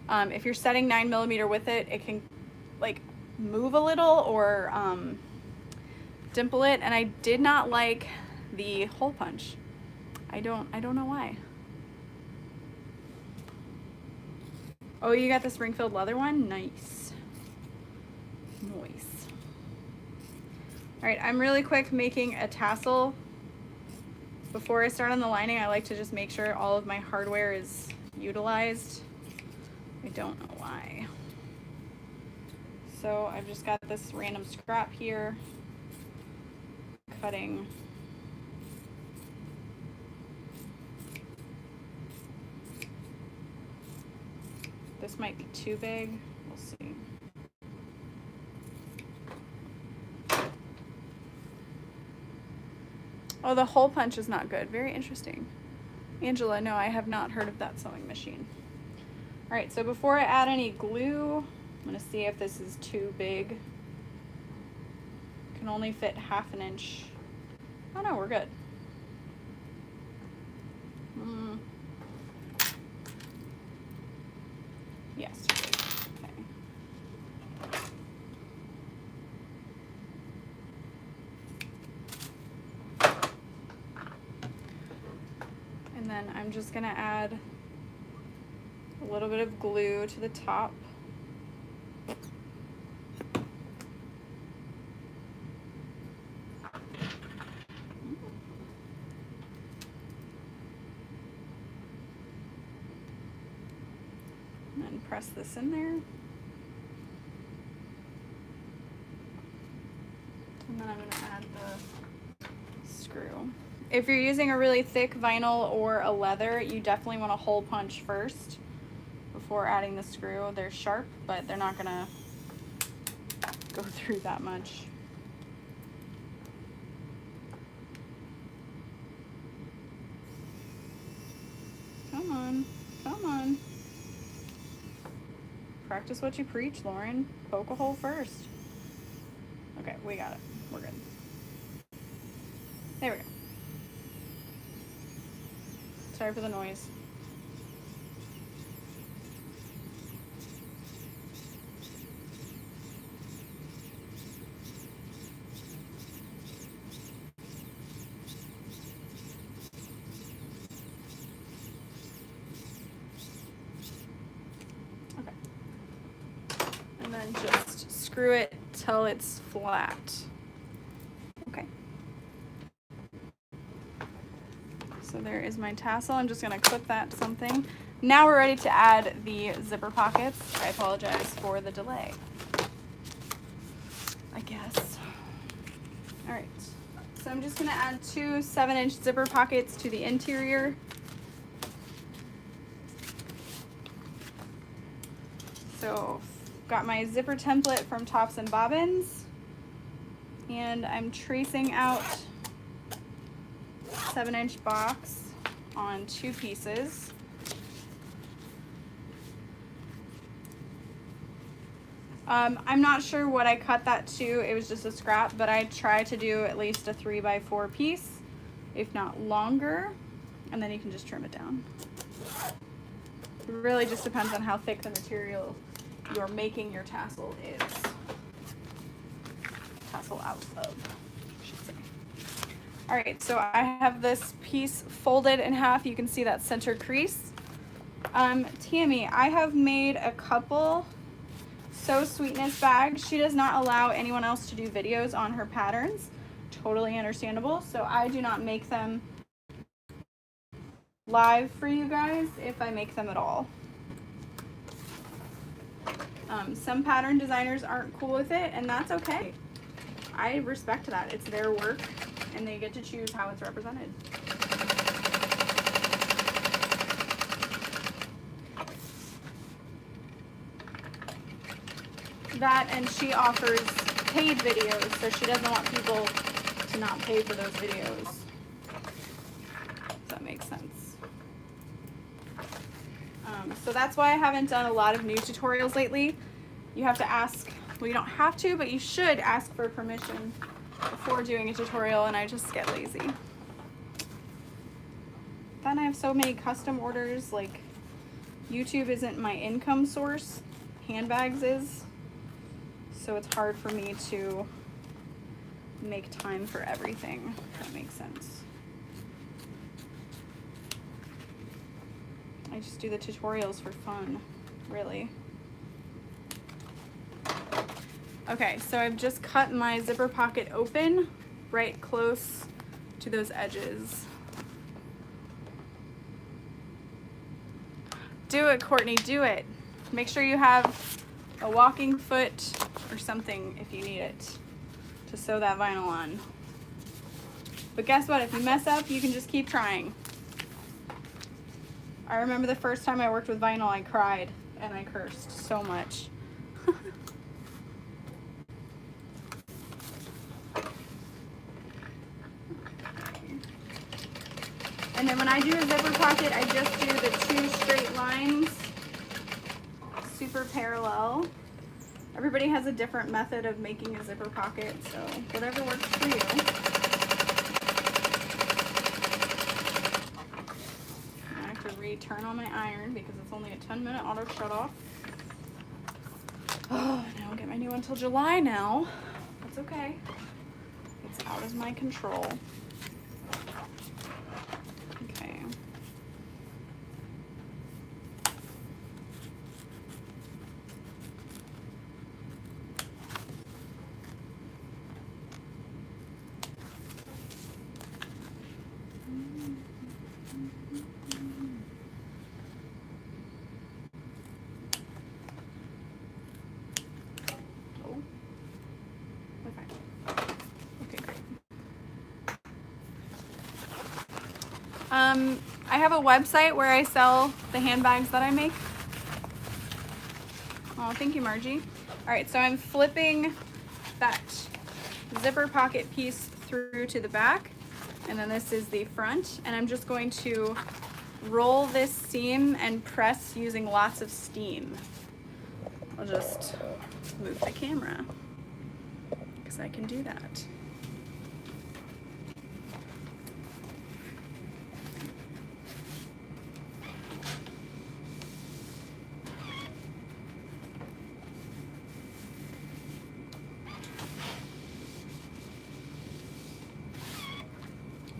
if you're setting 9mm with it, it can like move a little or dimple it. And I did not like the hole punch. I don't know why. Oh, you got the Springfield leather one? Nice. Nice. All right, I'm really quick making a tassel. Before I start on the lining, I like to just make sure all of my hardware is utilized. I don't know why. So I've just got this random scrap here, cutting. This might be too big, we'll see. Oh, the hole punch is not good. Very interesting. Angela, no, I have not heard of that sewing machine. All right, so before I add any glue, I'm gonna see if this is too big. Can only fit 1/2 inch. Oh no, we're good. Yes, we're good. Okay. And then I'm just gonna add a little bit of glue to the top. And then press this in there. And then I'm gonna add the screw. If you're using a really thick vinyl or a leather, you definitely want to hole punch first before adding the screw. They're sharp, but they're not gonna go through that much. Come on, come on. Practice what you preach, Lauren. Poke a hole first. Okay, we got it. We're good. There we go. Sorry for the noise. Okay. And then just screw it till it's flat. Okay. So there is my tassel. I'm just gonna clip that to something. Now we're ready to add the zipper pockets. I apologize for the delay, I guess. All right, so I'm just gonna add 2 7-inch zipper pockets to the interior. So got my zipper template from Tops and Bobbins, and I'm tracing out 7-inch box on 2 pieces. I'm not sure what I cut that to. It was just a scrap, but I try to do at least a 3x4 piece, if not longer, and then you can just trim it down. It really just depends on how thick the material you're making your tassel is. Tassel out of, I should say. All right, so I have this piece folded in half. You can see that center crease. Tammy, I have made a couple Sew Sweetness bags. She does not allow anyone else to do videos on her patterns. Totally understandable. So I do not make them live for you guys, if I make them at all. Some pattern designers aren't cool with it, and that's okay. I respect that. It's their work, and they get to choose how it's represented. that, and she offers paid videos, so she doesn't want people to not pay for those videos. If that makes sense. So that's why I haven't done a lot of new tutorials lately. You have to ask, well, you don't have to, but you should ask for permission before doing a tutorial, and I just get lazy. Then I have so many custom orders, like YouTube isn't my income source, handbags is, so it's hard for me to make time for everything, if that makes sense. I just do the tutorials for fun, really. Okay, so I've just cut my zipper pocket open right close to those edges. Do it, Courtney, do it. Make sure you have a walking foot or something if you need it to sew that vinyl on. But guess what? If you mess up, you can just keep trying. I remember the first time I worked with vinyl, I cried and I cursed so much. And then when I do a zipper pocket, I just do the 2 straight lines, super parallel. Everybody has a different method of making a zipper pocket, so whatever works for you. I have to return on my iron because it's only a 10-minute auto shut off. Oh, and I don't get my new one until July now. That's okay. It's out of my control. Okay. I have a website where I sell the handbags that I make. Oh, thank you, Margie. All right, so I'm flipping that zipper pocket piece through to the back, and then this is the front, and I'm just going to roll this seam and press using lots of steam. I'll just move the camera because I can do that.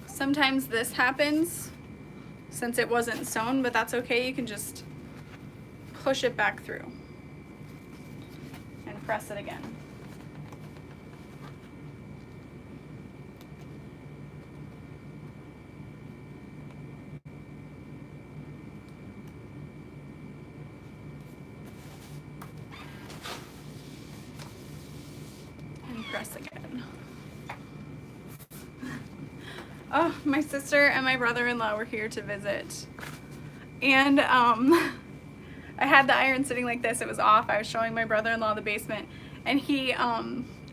Sometimes this happens since it wasn't sewn, but that's okay. You can just push it back through and press it again. And press again. Oh, my sister and my brother-in-law were here to visit. And I had the iron sitting like this. It was off. I was showing my brother-in-law the basement, and he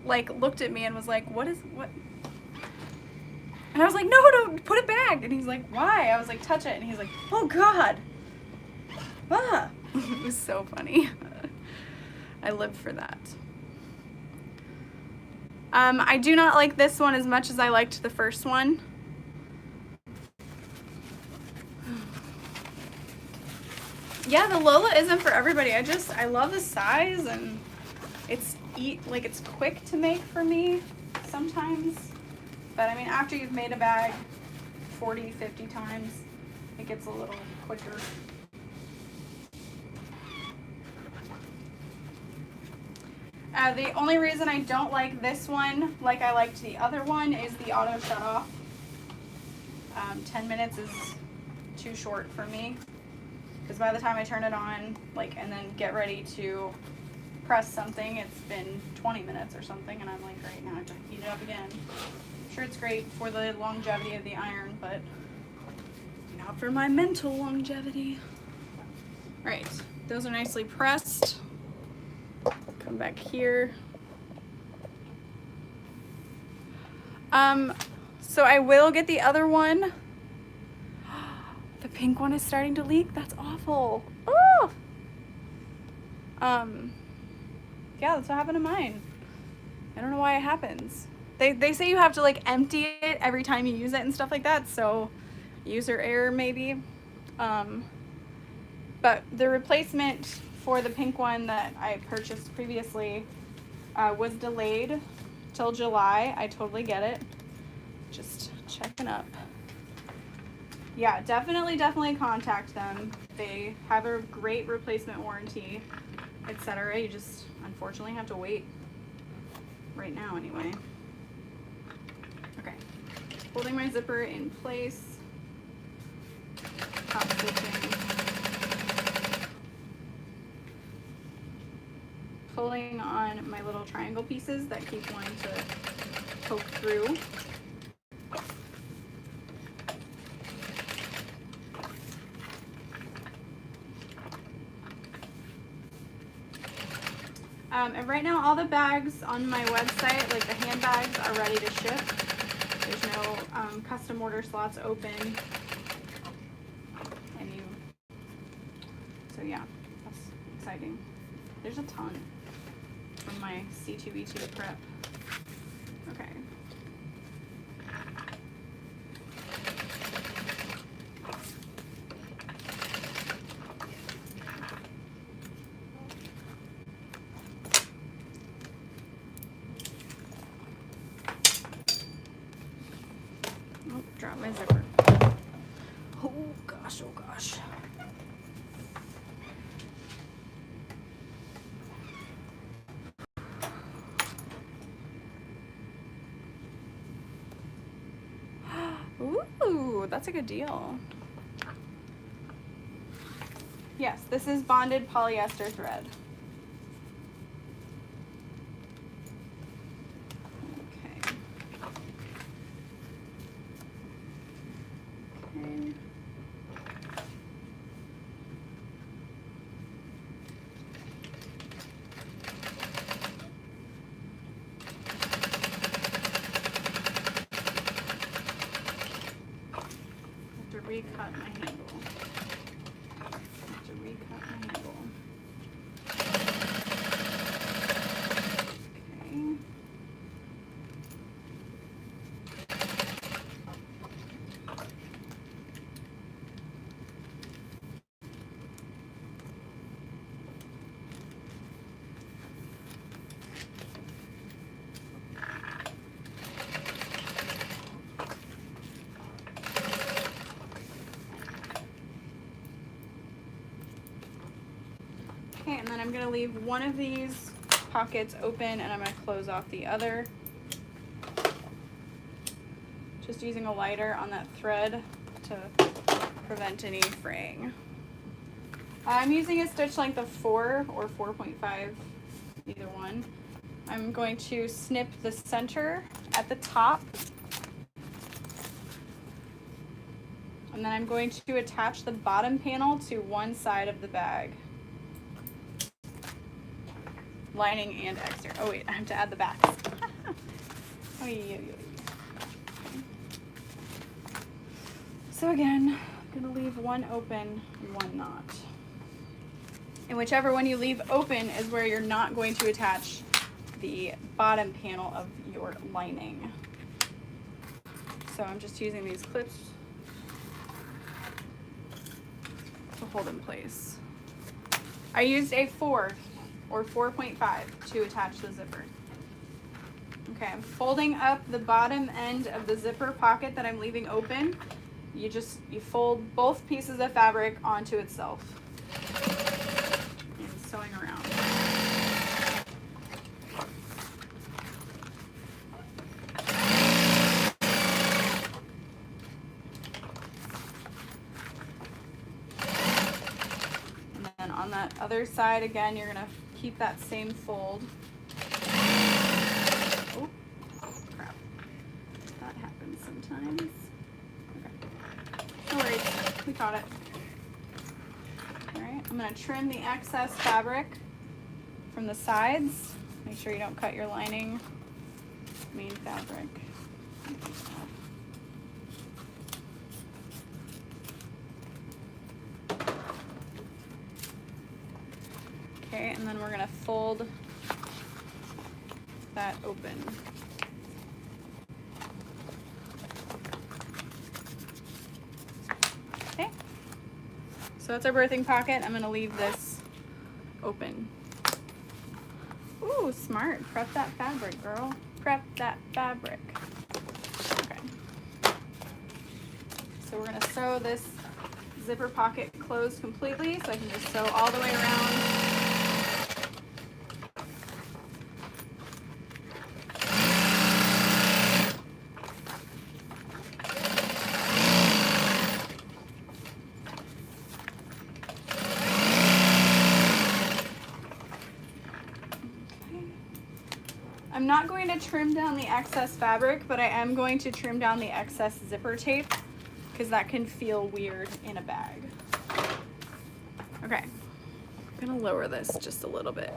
like looked at me and was like, what? And I was like, no, don't put it back. And he's like, why? I was like, touch it. And he's like, oh God. Ah. It was so funny. I lived for that. I do not like this one as much as I liked the first one. Yeah, the Lola isn't for everybody. I love the size, and it's quick to make for me sometimes. But I mean, after you've made a bag 40, 50 times, it gets a little quicker. The only reason I don't like this one like I liked the other one is the auto shut off. 10 minutes is too short for me. Because by the time I turn it on, and then get ready to press something, it's been 20 minutes or something, and I'm like, great, now I have to heat it up again. I'm sure it's great for the longevity of the iron, but not for my mental longevity. All right, those are nicely pressed. Come Come back here. So I will get the other one. The pink one is starting to leak. That's awful. Oh! Yeah, that's what happened to mine. I don't know why it happens. They say you have to like empty it every time you use it and stuff like that, so user error maybe. But the replacement for the pink one that I purchased previously was delayed till July. I totally get it. Just checking up. Yeah, definitely contact them. They have a great replacement warranty, etc. You just unfortunately have to wait right now anyway. Okay, holding my zipper in place, top stitching, pulling on my little triangle pieces that keep wanting to poke through. And right now all the bags on my website, like the handbags, are ready to ship. There's no custom order slots open. So yeah, that's exciting. There's a ton from my C2E2 prep. Okay. Oh, drop my zipper. Oh gosh, oh gosh. Ooh, that's a good deal. Yes, this is bonded polyester thread. Okay. Okay. Recut my handle. I have to recut my handle. Okay. Okay, and then I'm going to leave one of these pockets open and I'm going to close off the other. Just using a lighter on that thread to prevent any fraying. I'm using a stitch length of 4 or 4.5, either one. I'm going to snip the center at the top. And then I'm going to attach the bottom panel to one side of the bag. Lining and exterior. Oh wait, I have to add the backs. So again, I'm gonna leave one open and one not. And whichever one you leave open is where you're not going to attach the bottom panel of your lining. So I'm just using these clips to hold in place. I used a 4 or 4.5 to attach the zipper. Okay, I'm folding up the bottom end of the zipper pocket that I'm leaving open. You fold both pieces of fabric onto itself and sewing around. And then on that other side, again, you're gonna keep that same fold. Oh, crap. That happens sometimes. Okay. No worries. We caught it. Alright, I'm going to trim the excess fabric. from the sides. Make sure you don't cut your lining main fabric. Okay, and then we're gonna fold that open. Okay, so that's our birthing pocket. I'm gonna leave this open. Ooh, smart. Prep that fabric, girl. Prep that fabric. Okay. So we're gonna sew this zipper pocket closed completely, so I can just sew all the way around. I'm not going to trim down the excess fabric, but I am going to trim down the excess zipper tape because that can feel weird in a bag. Okay, I'm gonna lower this just a little bit.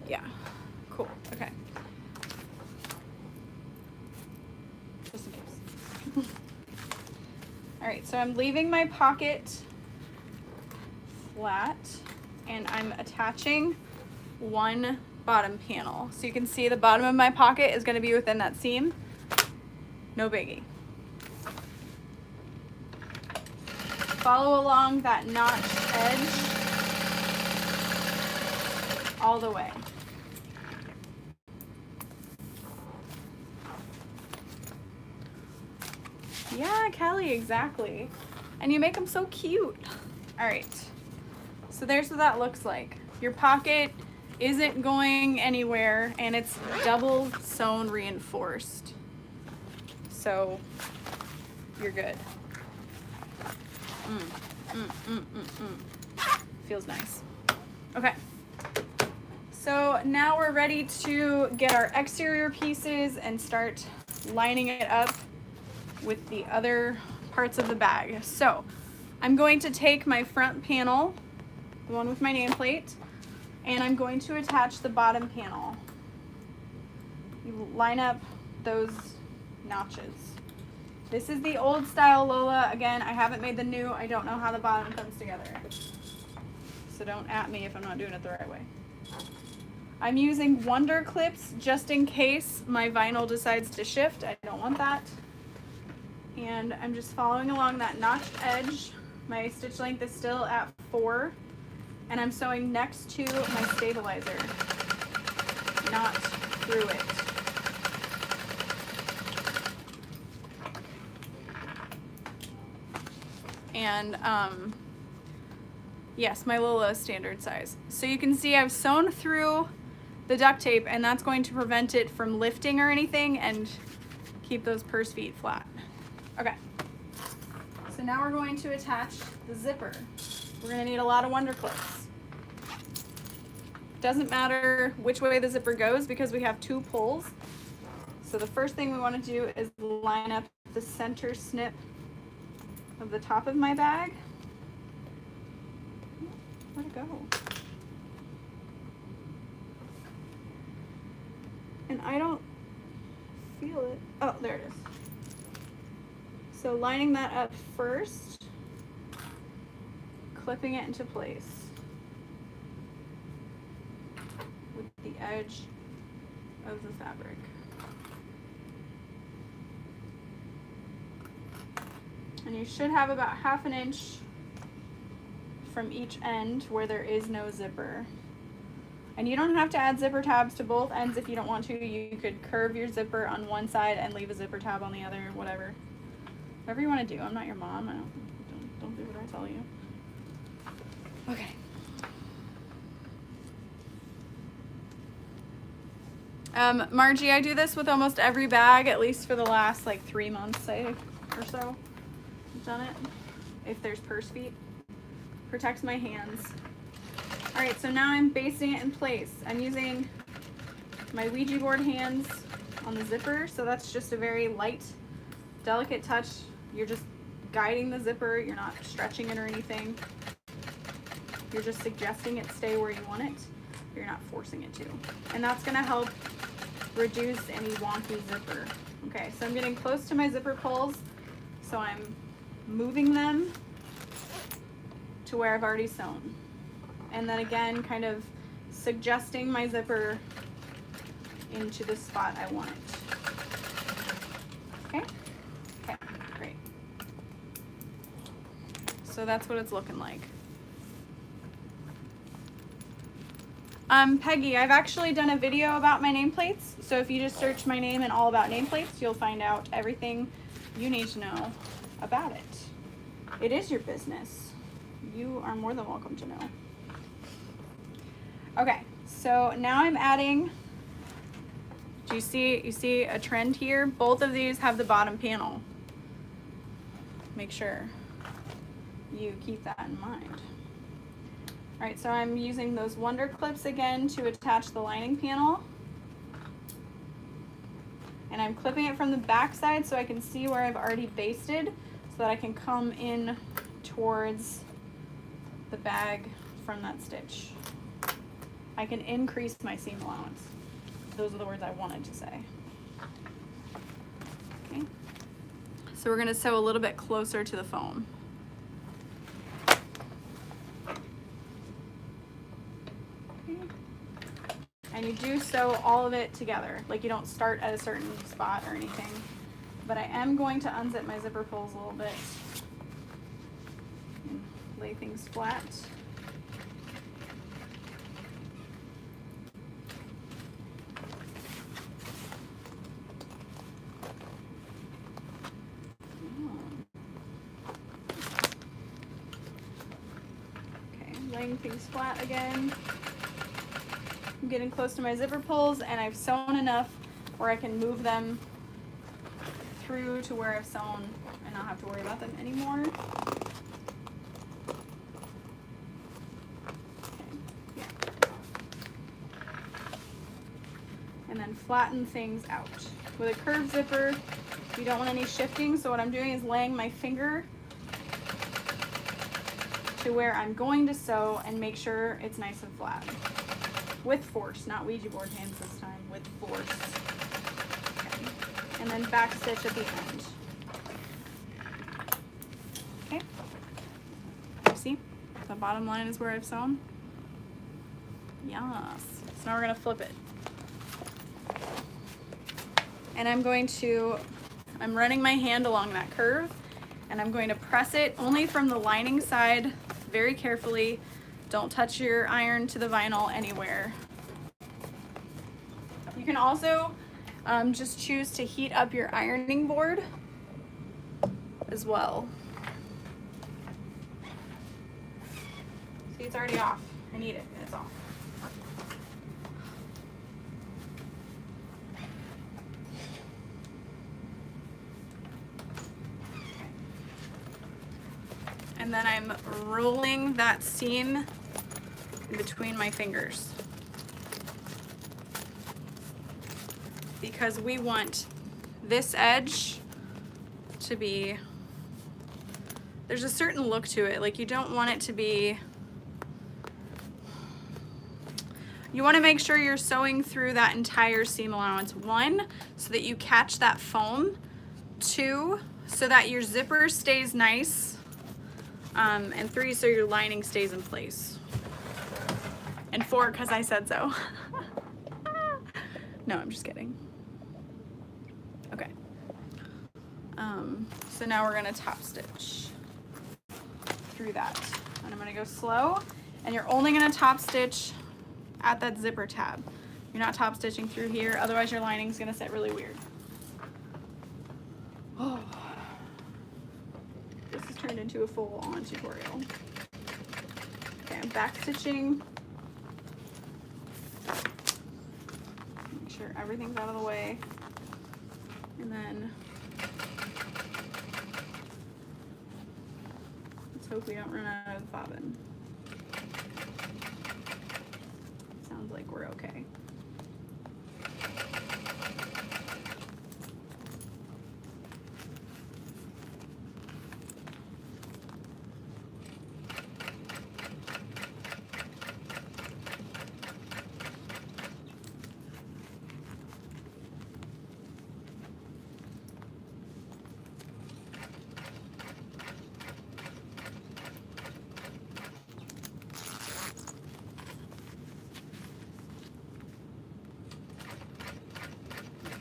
Yeah, cool, okay. Just in case. All right, so I'm leaving my pocket flat and I'm attaching one bottom panel. So you can see the bottom of my pocket is going to be within that seam. No biggie. Follow along that notched edge all the way. Yeah, Kelly, exactly. And you make them so cute. All right, so there's what that looks like. Your pocket isn't going anywhere and it's double sewn reinforced. So you're good. Feels nice. Okay. So now we're ready to get our exterior pieces and start lining it up with the other parts of the bag. So I'm going to take my front panel, the one with my nameplate, and I'm going to attach the bottom panel. You line up those notches. This is the old style Lola. Again, I haven't made the new. I don't know how the bottom comes together. So don't at me if I'm not doing it the right way. I'm using Wonder clips just in case my vinyl decides to shift. I don't want that. And I'm just following along that notched edge. My stitch length is still at 4. And I'm sewing next to my stabilizer, not through it. And yes, my Lola is standard size. So you can see I've sewn through the duct tape, and that's going to prevent it from lifting or anything and keep those purse feet flat. Okay, so now we're going to attach the zipper. We're gonna need a lot of Wonder clips. Doesn't matter which way the zipper goes because we have 2 pulls. So the first thing we want to do is line up the center snip of the top of my bag. Where'd it go? And I don't feel it. Oh, there it is. So lining that up first, clipping it into place with the edge of the fabric. And you should have about 1/2 inch from each end where there is no zipper. And you don't have to add zipper tabs to both ends if you don't want to. You could curve your zipper on one side and leave a zipper tab on the other, whatever. Whatever you want to do. I'm not your mom. Don't do what I tell you. Okay. Margie, I do this with almost every bag, at least for the last like 3 months, say, or so. I've done it. If there's purse feet, protects my hands. All right, so now I'm basting it in place. I'm using my Ouija board hands on the zipper, so that's just a very light, delicate touch. You're just guiding the zipper. You're not stretching it or anything. You're just suggesting it stay where you want it. You're not forcing it to. And that's gonna help reduce any wonky zipper. Okay, so I'm getting close to my zipper pulls, so I'm moving them to where I've already sewn. And then again, kind of suggesting my zipper into the spot I want it. Okay? Okay, great. So that's what it's looking like. Peggy, I've actually done a video about my nameplates. So if you just search my name and all about nameplates, you'll find out everything you need to know about it. It is your business. You are more than welcome to know. Okay, so now I'm adding, do you see a trend here? Both of these have the bottom panel. Make sure you keep that in mind. All right, so I'm using those Wonder Clips again to attach the lining panel. And I'm clipping it from the back side so I can see where I've already basted so that I can come in towards the bag from that stitch. I can increase my seam allowance. Those are the words I wanted to say. Okay. So we're gonna sew a little bit closer to the foam. And you do sew all of it together. Like you don't start at a certain spot or anything. But I am going to unzip my zipper pulls a little bit and lay things flat. Okay, laying things flat again. I'm getting close to my zipper pulls and I've sewn enough where I can move them through to where I've sewn and not have to worry about them anymore. Okay. Yeah. And then flatten things out. With a curved zipper, you don't want any shifting, so what I'm doing is laying my finger to where I'm going to sew and make sure it's nice and flat. With force, not Ouija board hands this time, with force. Okay. And then back stitch at the end. Okay. See, the bottom line is where I've sewn. Yes. So now we're gonna flip it. And I'm running my hand along that curve and I'm going to press it only from the lining side very carefully. Don't touch your iron to the vinyl anywhere. You can also just choose to heat up your ironing board as well. See, it's already off. I need it, and it's off. And then I'm rolling that seam in between my fingers because we want this edge to be, there's a certain look to it. Like you don't want it to be, you want to make sure you're sewing through that entire seam allowance. 1, so that you catch that foam. 2, so that your zipper stays nice. And 3, so your lining stays in place. And 4, because I said so. No, I'm just kidding. Okay. So now we're gonna top stitch through that. And I'm gonna go slow, and you're only gonna top stitch at that zipper tab. You're not top stitching through here, otherwise your lining's gonna sit really weird. Oh. This has turned into a full-on tutorial. Okay, I'm back stitching. Make sure everything's out of the way. And then let's hope we don't run out of bobbin. Sounds like we're okay.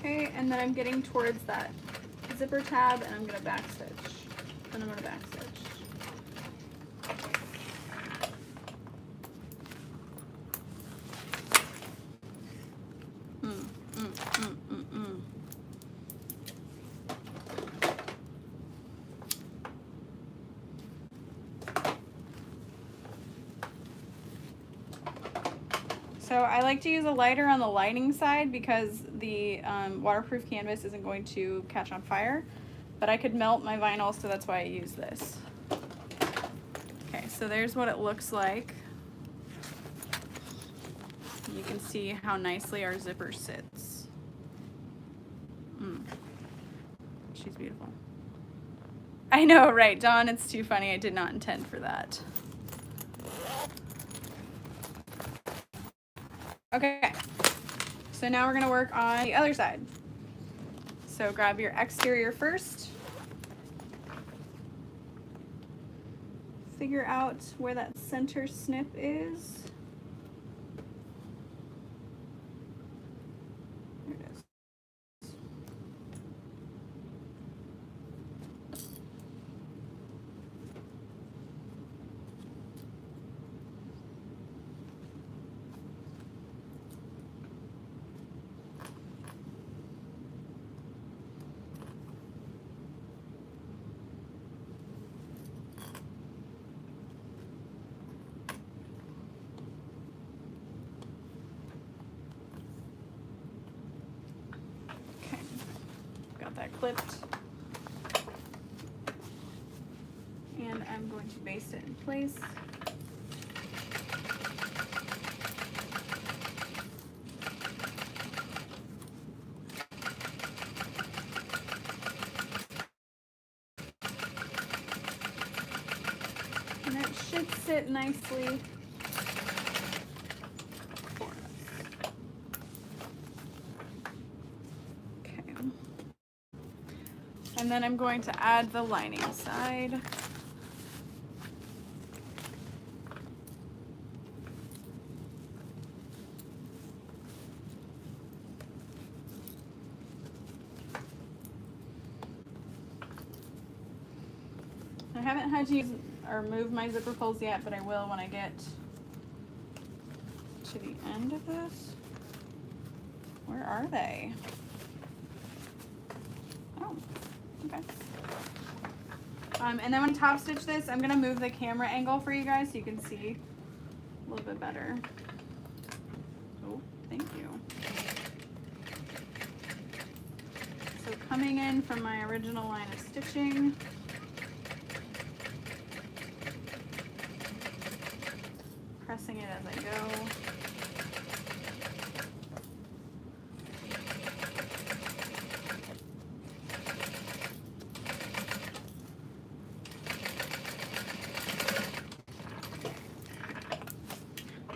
Okay, and then I'm getting towards that zipper tab and I'm gonna back stitch. And I'm gonna back stitch. So I like to use a lighter on the lining side because the waterproof canvas isn't going to catch on fire, but I could melt my vinyl, so that's why I use this. Okay, so there's what it looks like. You can see how nicely our zipper sits. She's beautiful. I know, right, Dawn? It's too funny. I did not intend for that. Okay, so now we're gonna work on the other side. So grab your exterior first. Figure out where that center snip is. There it is. That clipped, and I'm going to baste it in place. And it should sit nicely for us. Okay. And then I'm going to add the lining side. I haven't had to use or move my zipper pulls yet, but I will when I get to the end of this. Where are they? Oh, okay. And then when I top stitch this, I'm gonna move the camera angle for you guys so you can see a little bit better. Oh, thank you. So coming in from my original line of stitching, pressing it as I go.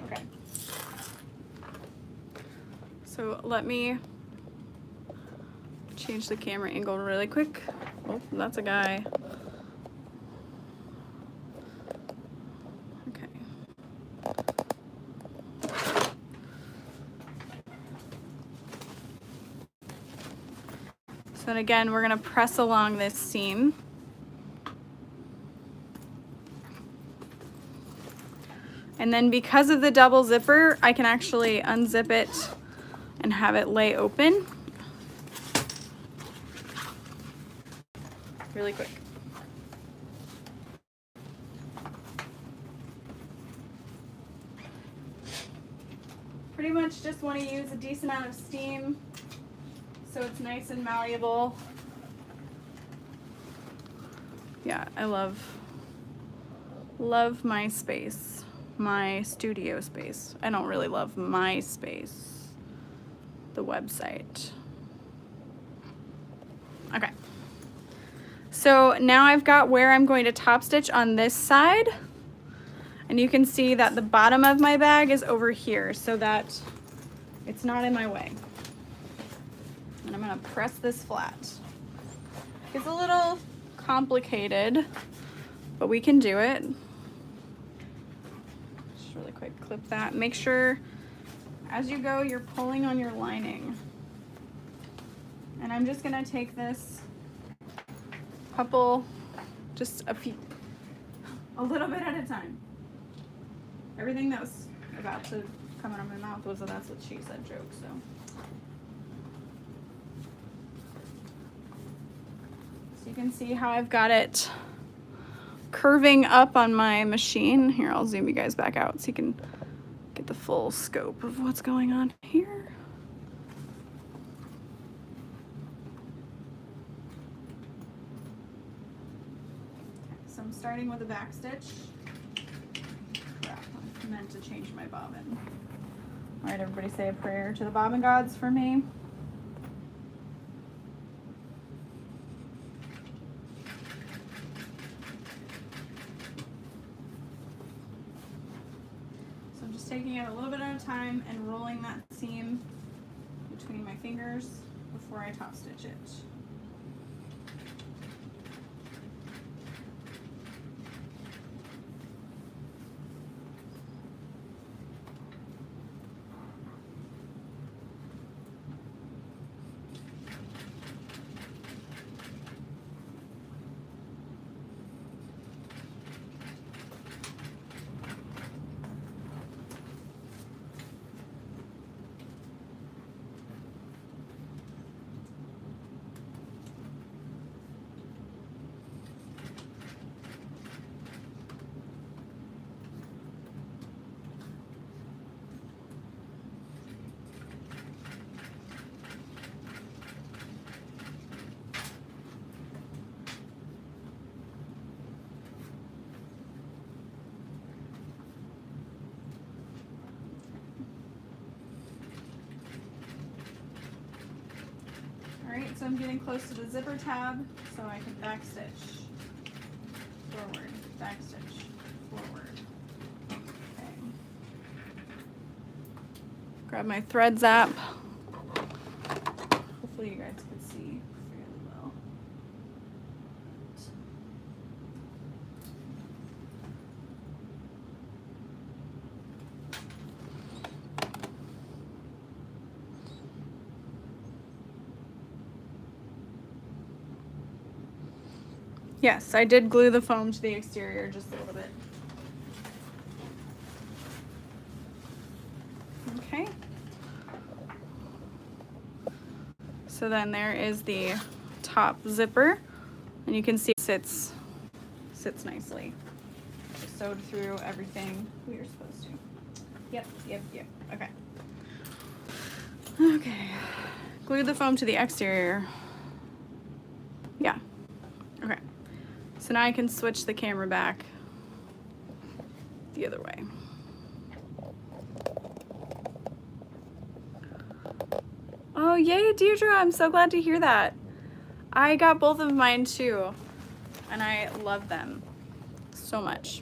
Okay. So let me change the camera angle really quick. Oh, that's a guy. Then again, we're gonna press along this seam. And then because of the double zipper, I can actually unzip it and have it lay open really quick. Pretty much just want to use a decent amount of steam so it's nice and malleable. Yeah, I love my space, my studio space. I don't really love my space, the website. Okay. So now I've got where I'm going to top stitch on this side. And you can see that the bottom of my bag is over here so that it's not in my way. And I'm gonna press this flat. It's a little complicated, but we can do it. Just really quick, clip that. Make sure as you go, you're pulling on your lining. And I'm just gonna take this couple, just a little bit at a time. Everything that was about to come out of my mouth was a "that's what she said" joke, so. So you can see how I've got it curving up on my machine. Here, I'll zoom you guys back out so you can get the full scope of what's going on here. So I'm starting with a back stitch. Crap, I meant to change my bobbin. All right, everybody say a prayer to the bobbin gods for me. So I'm just taking it a little bit at a time and rolling that seam between my fingers before I top stitch it. Alright, so I'm getting close to the zipper tab, so I can backstitch, forward, backstitch, forward. Okay. Grab my thread zap. Hopefully you guys can see fairly well. Yes, I did glue the foam to the exterior just a little bit. Okay. So then there is the top zipper, and you can see it sits nicely. Just sewed through everything we were supposed to. Yep. Okay. Okay. Glue the foam to the exterior. Yeah. Okay. So now I can switch the camera back the other way. Oh, yay, Deirdre, I'm so glad to hear that. I got both of mine too, and I love them so much.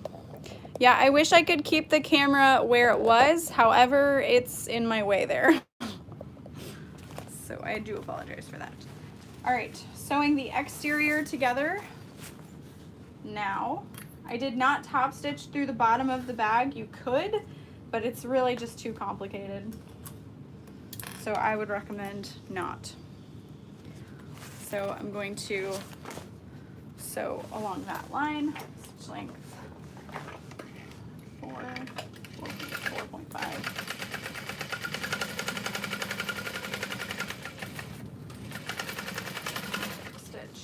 Yeah, I wish I could keep the camera where it was, however, it's in my way there. So I do apologize for that. All right, sewing the exterior together. Now, I did not top stitch through the bottom of the bag. You could, but it's really just too complicated. So I would recommend not. So I'm going to sew along that line, stitch length 4.5. Stitch.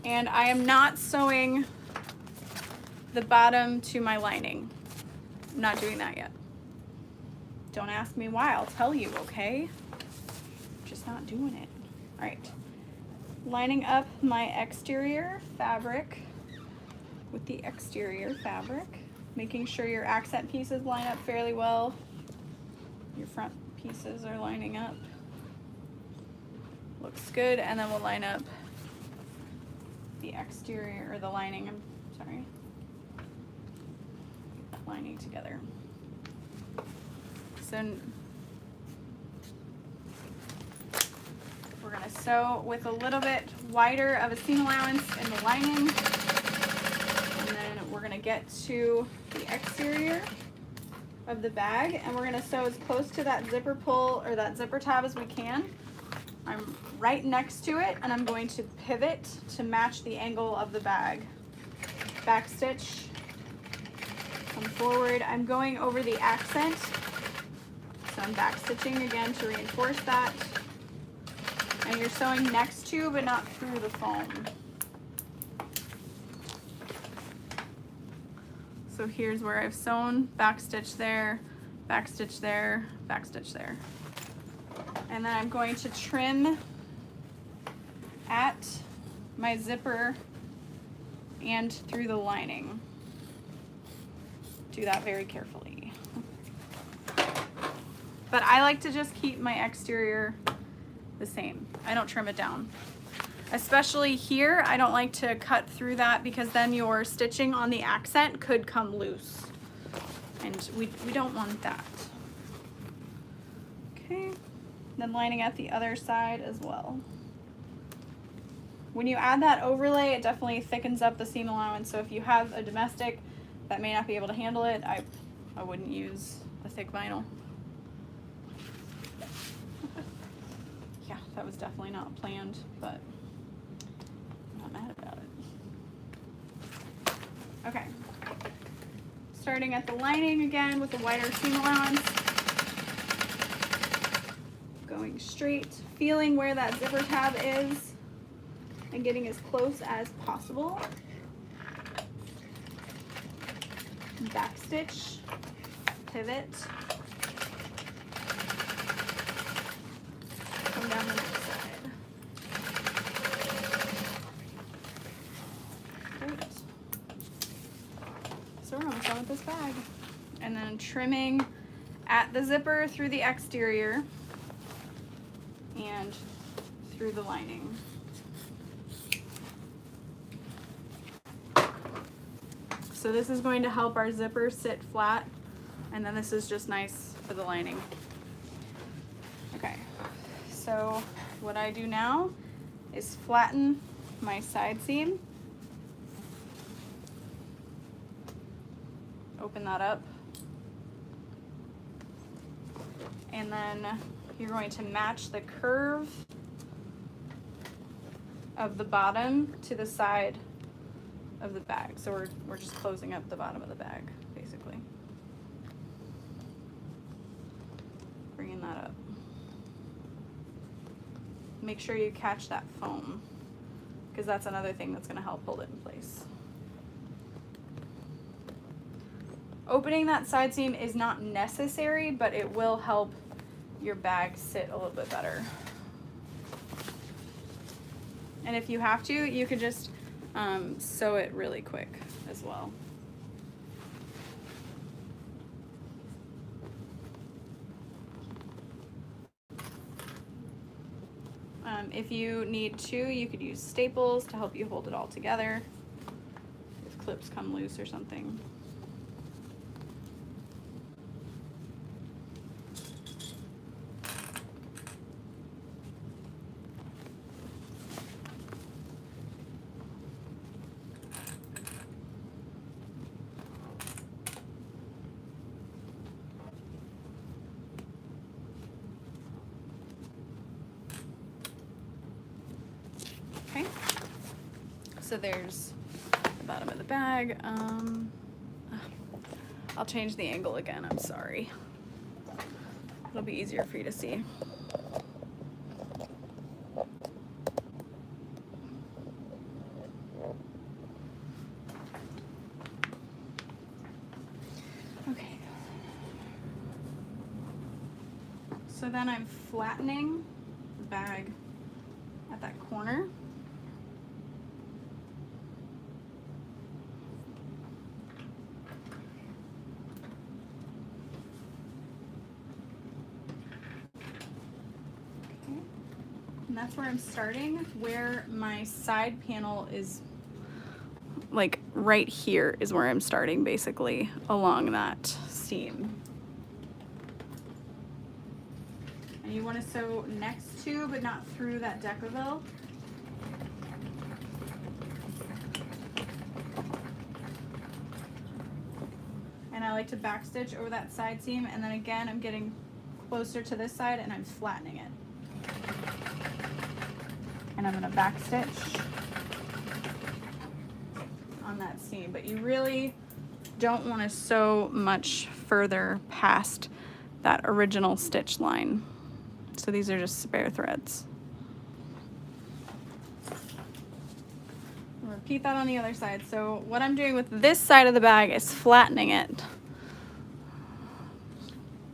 And I am not sewing the bottom to my lining. I'm not doing that yet. Don't ask me why, I'll tell you, okay? Just not doing it. All right, lining up my exterior fabric with the exterior fabric, making sure your accent pieces line up fairly well. Your front pieces are lining up. Looks good, and then we'll line up the exterior, or the lining, I'm sorry, lining together. So we're gonna sew with a little bit wider of a seam allowance in the lining, and then we're gonna get to the exterior of the bag, and we're gonna sew as close to that zipper pull or that zipper tab as we can. I'm right next to it, and I'm going to pivot to match the angle of the bag. Back stitch, come forward. I'm going over the accent, so I'm back stitching again to reinforce that. And you're sewing next to, but not through the foam. So here's where I've sewn, back stitch there, back stitch there, back stitch there. And then I'm going to trim at my zipper and through the lining. Do that very carefully. But I like to just keep my exterior the same. I don't trim it down. Especially here, I don't like to cut through that because then your stitching on the accent could come loose. And we don't want that. Okay, then lining at the other side as well. When you add that overlay, it definitely thickens up the seam allowance. So if you have a domestic that may not be able to handle it, I wouldn't use a thick vinyl. Yeah, that was definitely not planned, but I'm not mad about it. Okay, starting at the lining again with a wider seam allowance. Going straight, feeling where that zipper tab is and getting as close as possible. Back stitch, pivot, come down the next side. Great. So we're almost done with this bag. And then trimming at the zipper through the exterior and through the lining. So this is going to help our zipper sit flat, and then this is just nice for the lining. Okay, so what I do now is flatten my side seam. Open that up. And then you're going to match the curve of the bottom to the side of the bag. So we're just closing up the bottom of the bag, basically. Bringing that up. Make sure you catch that foam, because that's another thing that's going to help hold it in place. Opening that side seam is not necessary, but it will help your bag sit a little bit better. And if you have to, you could just sew it really quick as well. If you need to, you could use staples to help you hold it all together if clips come loose or something. Okay, so there's the bottom of the bag. I'll change the angle again, I'm sorry. It'll be easier for you to see. Okay. So then I'm flattening the bag at that corner. And that's where I'm starting, where my side panel is, like right here is where I'm starting, basically along that seam. And you want to sew next to, but not through that decoville. And I like to back stitch over that side seam, and then again I'm getting closer to this side and I'm flattening it. And I'm going to back stitch on that seam, but you really don't want to sew much further past that original stitch line. So these are just spare threads. I'll repeat that on the other side. So what I'm doing with this side of the bag is flattening it.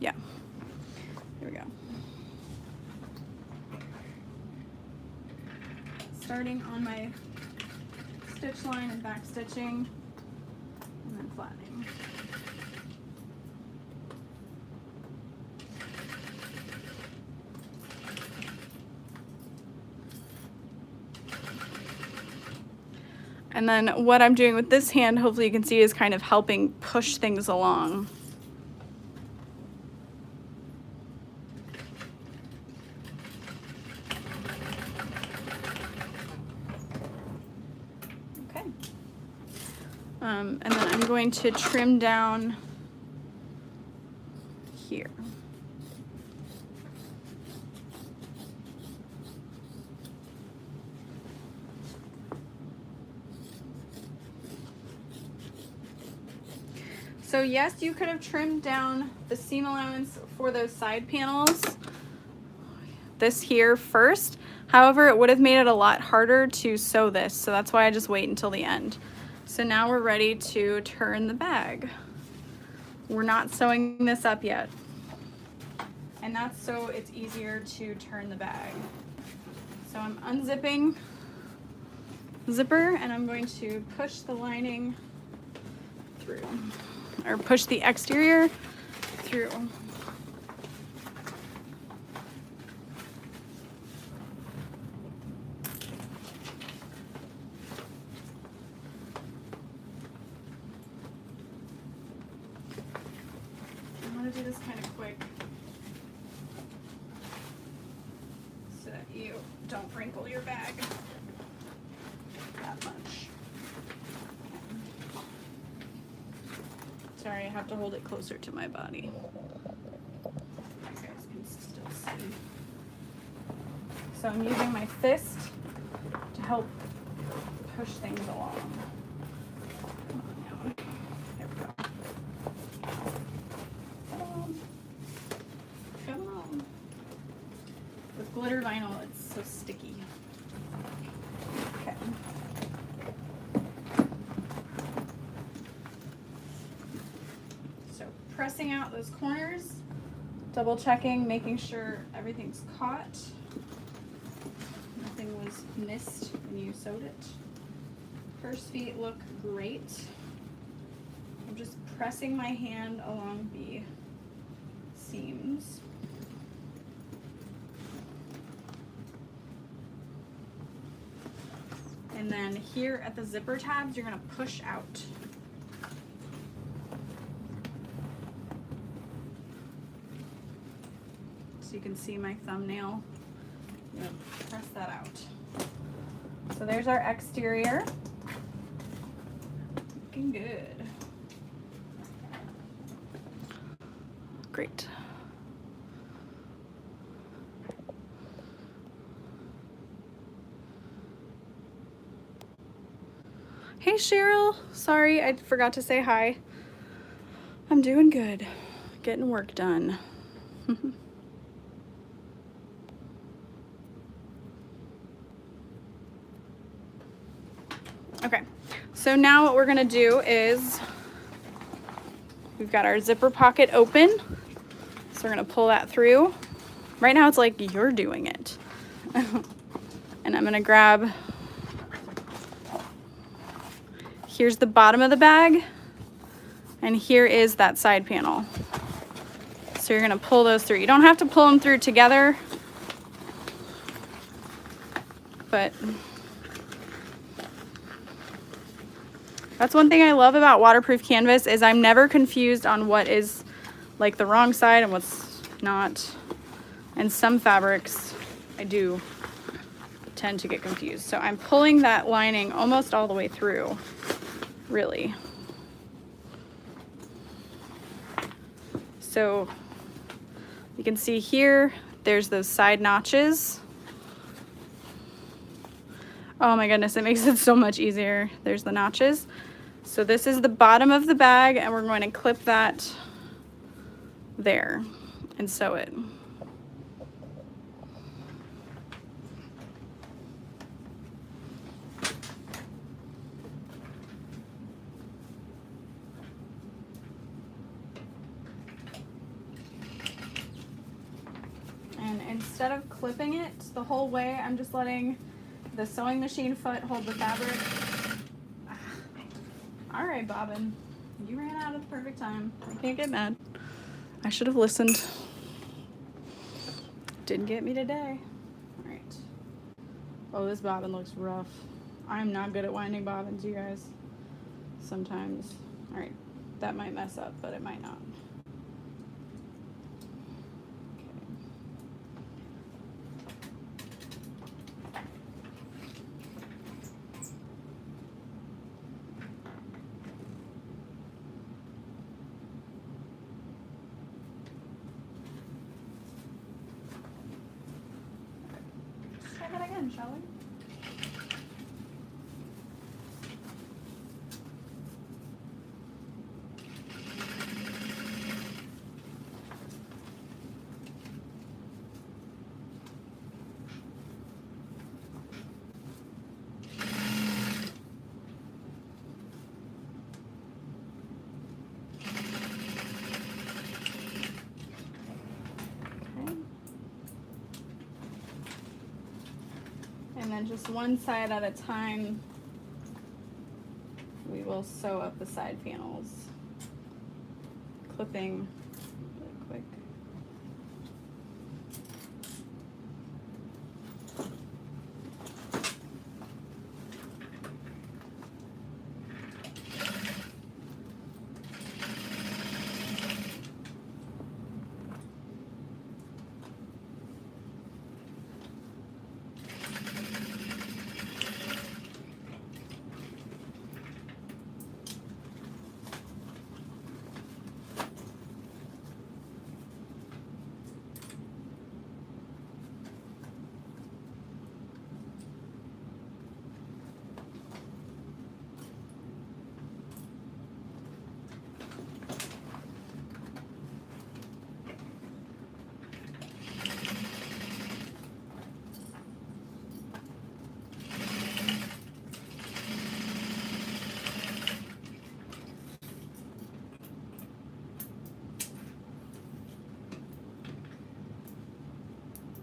Yeah, here we go. Starting on my stitch line and back stitching, and then flattening. And then what I'm doing with this hand, hopefully you can see, is kind of helping push things along. Okay. And then I'm going to trim down here. So yes, you could have trimmed down the seam allowance for those side panels, this here first. However, it would have made it a lot harder to sew this, so that's why I just wait until the end. So now we're ready to turn the bag. We're not sewing this up yet. And that's so it's easier to turn the bag. So I'm unzipping the zipper and I'm going to push the lining through. Or push the exterior through. I'm going to do this kind of quick so that you don't wrinkle your bag that much. Sorry, I have to hold it closer to my body. You guys can still see. So I'm using my fist to help push things along. Come on now. There we go. Come on. Come on. With glitter vinyl, it's so sticky. Okay. Pressing out those corners, double checking, making sure everything's caught. Nothing was missed when you sewed it. First feet look great. I'm just pressing my hand along the seams. And then here at the zipper tabs, you're going to push out. So you can see my thumbnail. I'm gonna press that out. So there's our exterior. Looking good. Great. Hey Cheryl, sorry I forgot to say hi. I'm doing good, getting work done. Okay, so now what we're gonna do is, we've got our zipper pocket open, so we're gonna pull that through. Right now it's like you're doing it. And I'm gonna grab, here's the bottom of the bag, and here is that side panel. So you're gonna pull those through. You don't have to pull them through together, but that's one thing I love about waterproof canvas is I'm never confused on what is like the wrong side and what's not. And some fabrics I do tend to get confused. So I'm pulling that lining almost all the way through, really. So you can see here, there's those side notches. Oh my goodness, it makes it so much easier. There's the notches. So this is the bottom of the bag, and we're going to clip that there and sew it. And instead of clipping it the whole way, I'm just letting the sewing machine foot hold the fabric. All right, Bobbin, you ran out at the perfect time. I can't get mad. I should have listened. Didn't get me today. All right. Oh, this bobbin looks rough. I'm not good at winding bobbins, you guys. Sometimes. All right, that might mess up, but it might not. Try that again, shall we? And then just one side at a time, we will sew up the side panels, clipping really quick.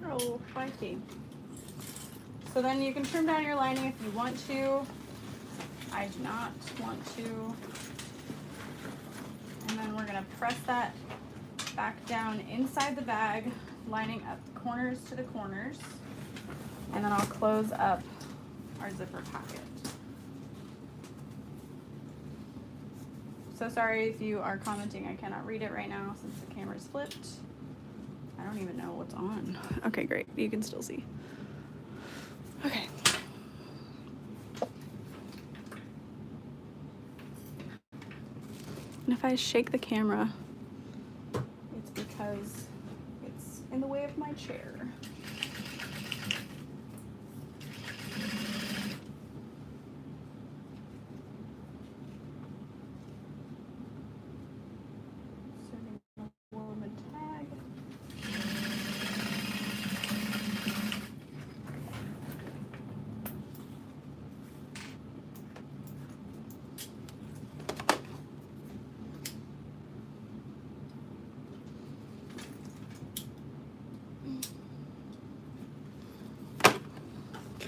Oh, spiky. So then you can trim down your lining if you want to. I do not want to. And then we're gonna press that back down inside the bag, lining up the corners to the corners. And then I'll close up our zipper pocket. So sorry if you are commenting, I cannot read it right now since the camera's flipped. I don't even know what's on. Okay, great, you can still see. Okay. And if I shake the camera, it's because it's in the way of my chair.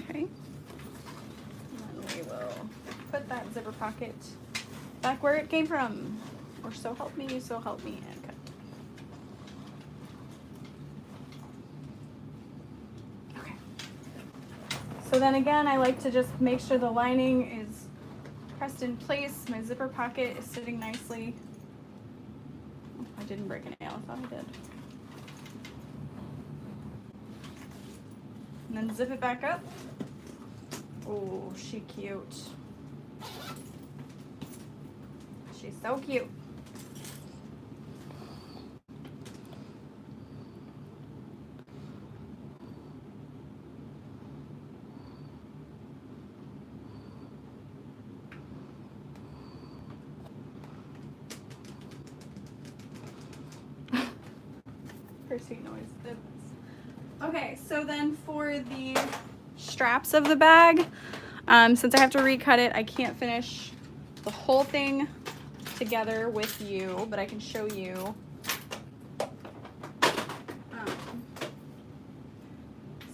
Okay, and then we will put that zipper pocket back where it came from, or so help me, and cut. Okay, so then again, I like to just make sure the lining is pressed in place. My zipper pocket is sitting nicely. Oh, I didn't break a nail, I thought I did. And then zip it back up. Oh, she cute. She's so cute. super sweet noise. Okay, so then for the straps of the bag, since I have to recut it, I can't finish the whole thing together with you, but I can show you.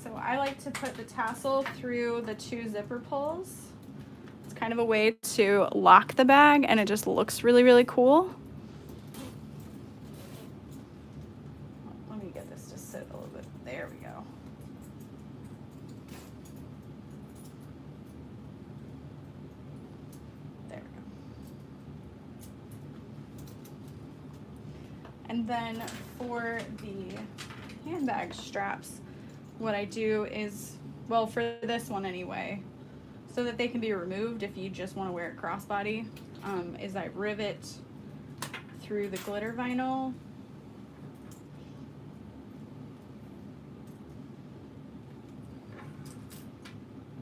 So I like to put the tassel through the 2 zipper pulls. It's kind of a way to lock the bag, and it just looks really, really cool. Let me get this to sit a little bit. There we go. There we go. And then for the handbag straps, what I do is, well, for this one anyway, so that they can be removed if you just want to wear it crossbody, is I rivet through the glitter vinyl.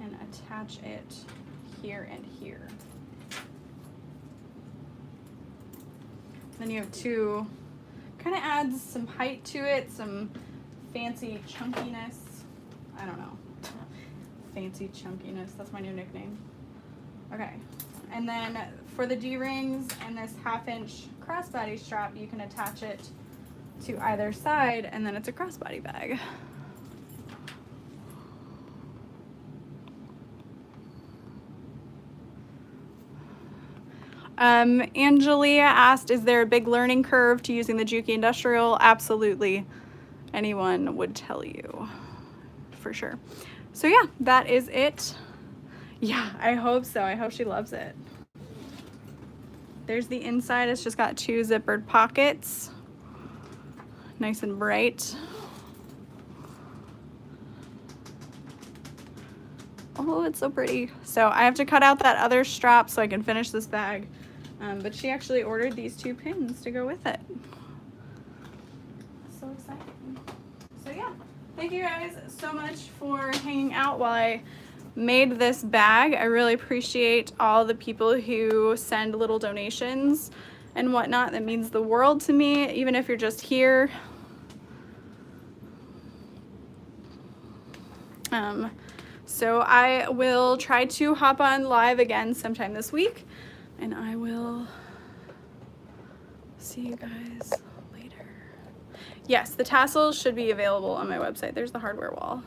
And attach it here and here. Then you have 2, kind of adds some height to it, some fancy chunkiness. I don't know. Fancy chunkiness, that's my new nickname. Okay, and then for the D-rings and this 1/2-inch crossbody strap, you can attach it to either side, and then it's a crossbody bag. Angelia asked, is there a big learning curve to using the Juki Industrial? Absolutely. Anyone would tell you, for sure. So yeah, that is it. Yeah, I hope so. I hope she loves it. There's the inside. It's just got 2 zippered pockets. Nice and bright. Oh, it's so pretty. So I have to cut out that other strap so I can finish this bag. But she actually ordered these 2 pins to go with it. So exciting. So yeah, thank you guys so much for hanging out while I made this bag. I really appreciate all the people who send little donations and whatnot. That means the world to me, even if you're just here. So I will try to hop on live again sometime this week, and I will see you guys later. Yes, the tassels should be available on my website. There's the hardware wall.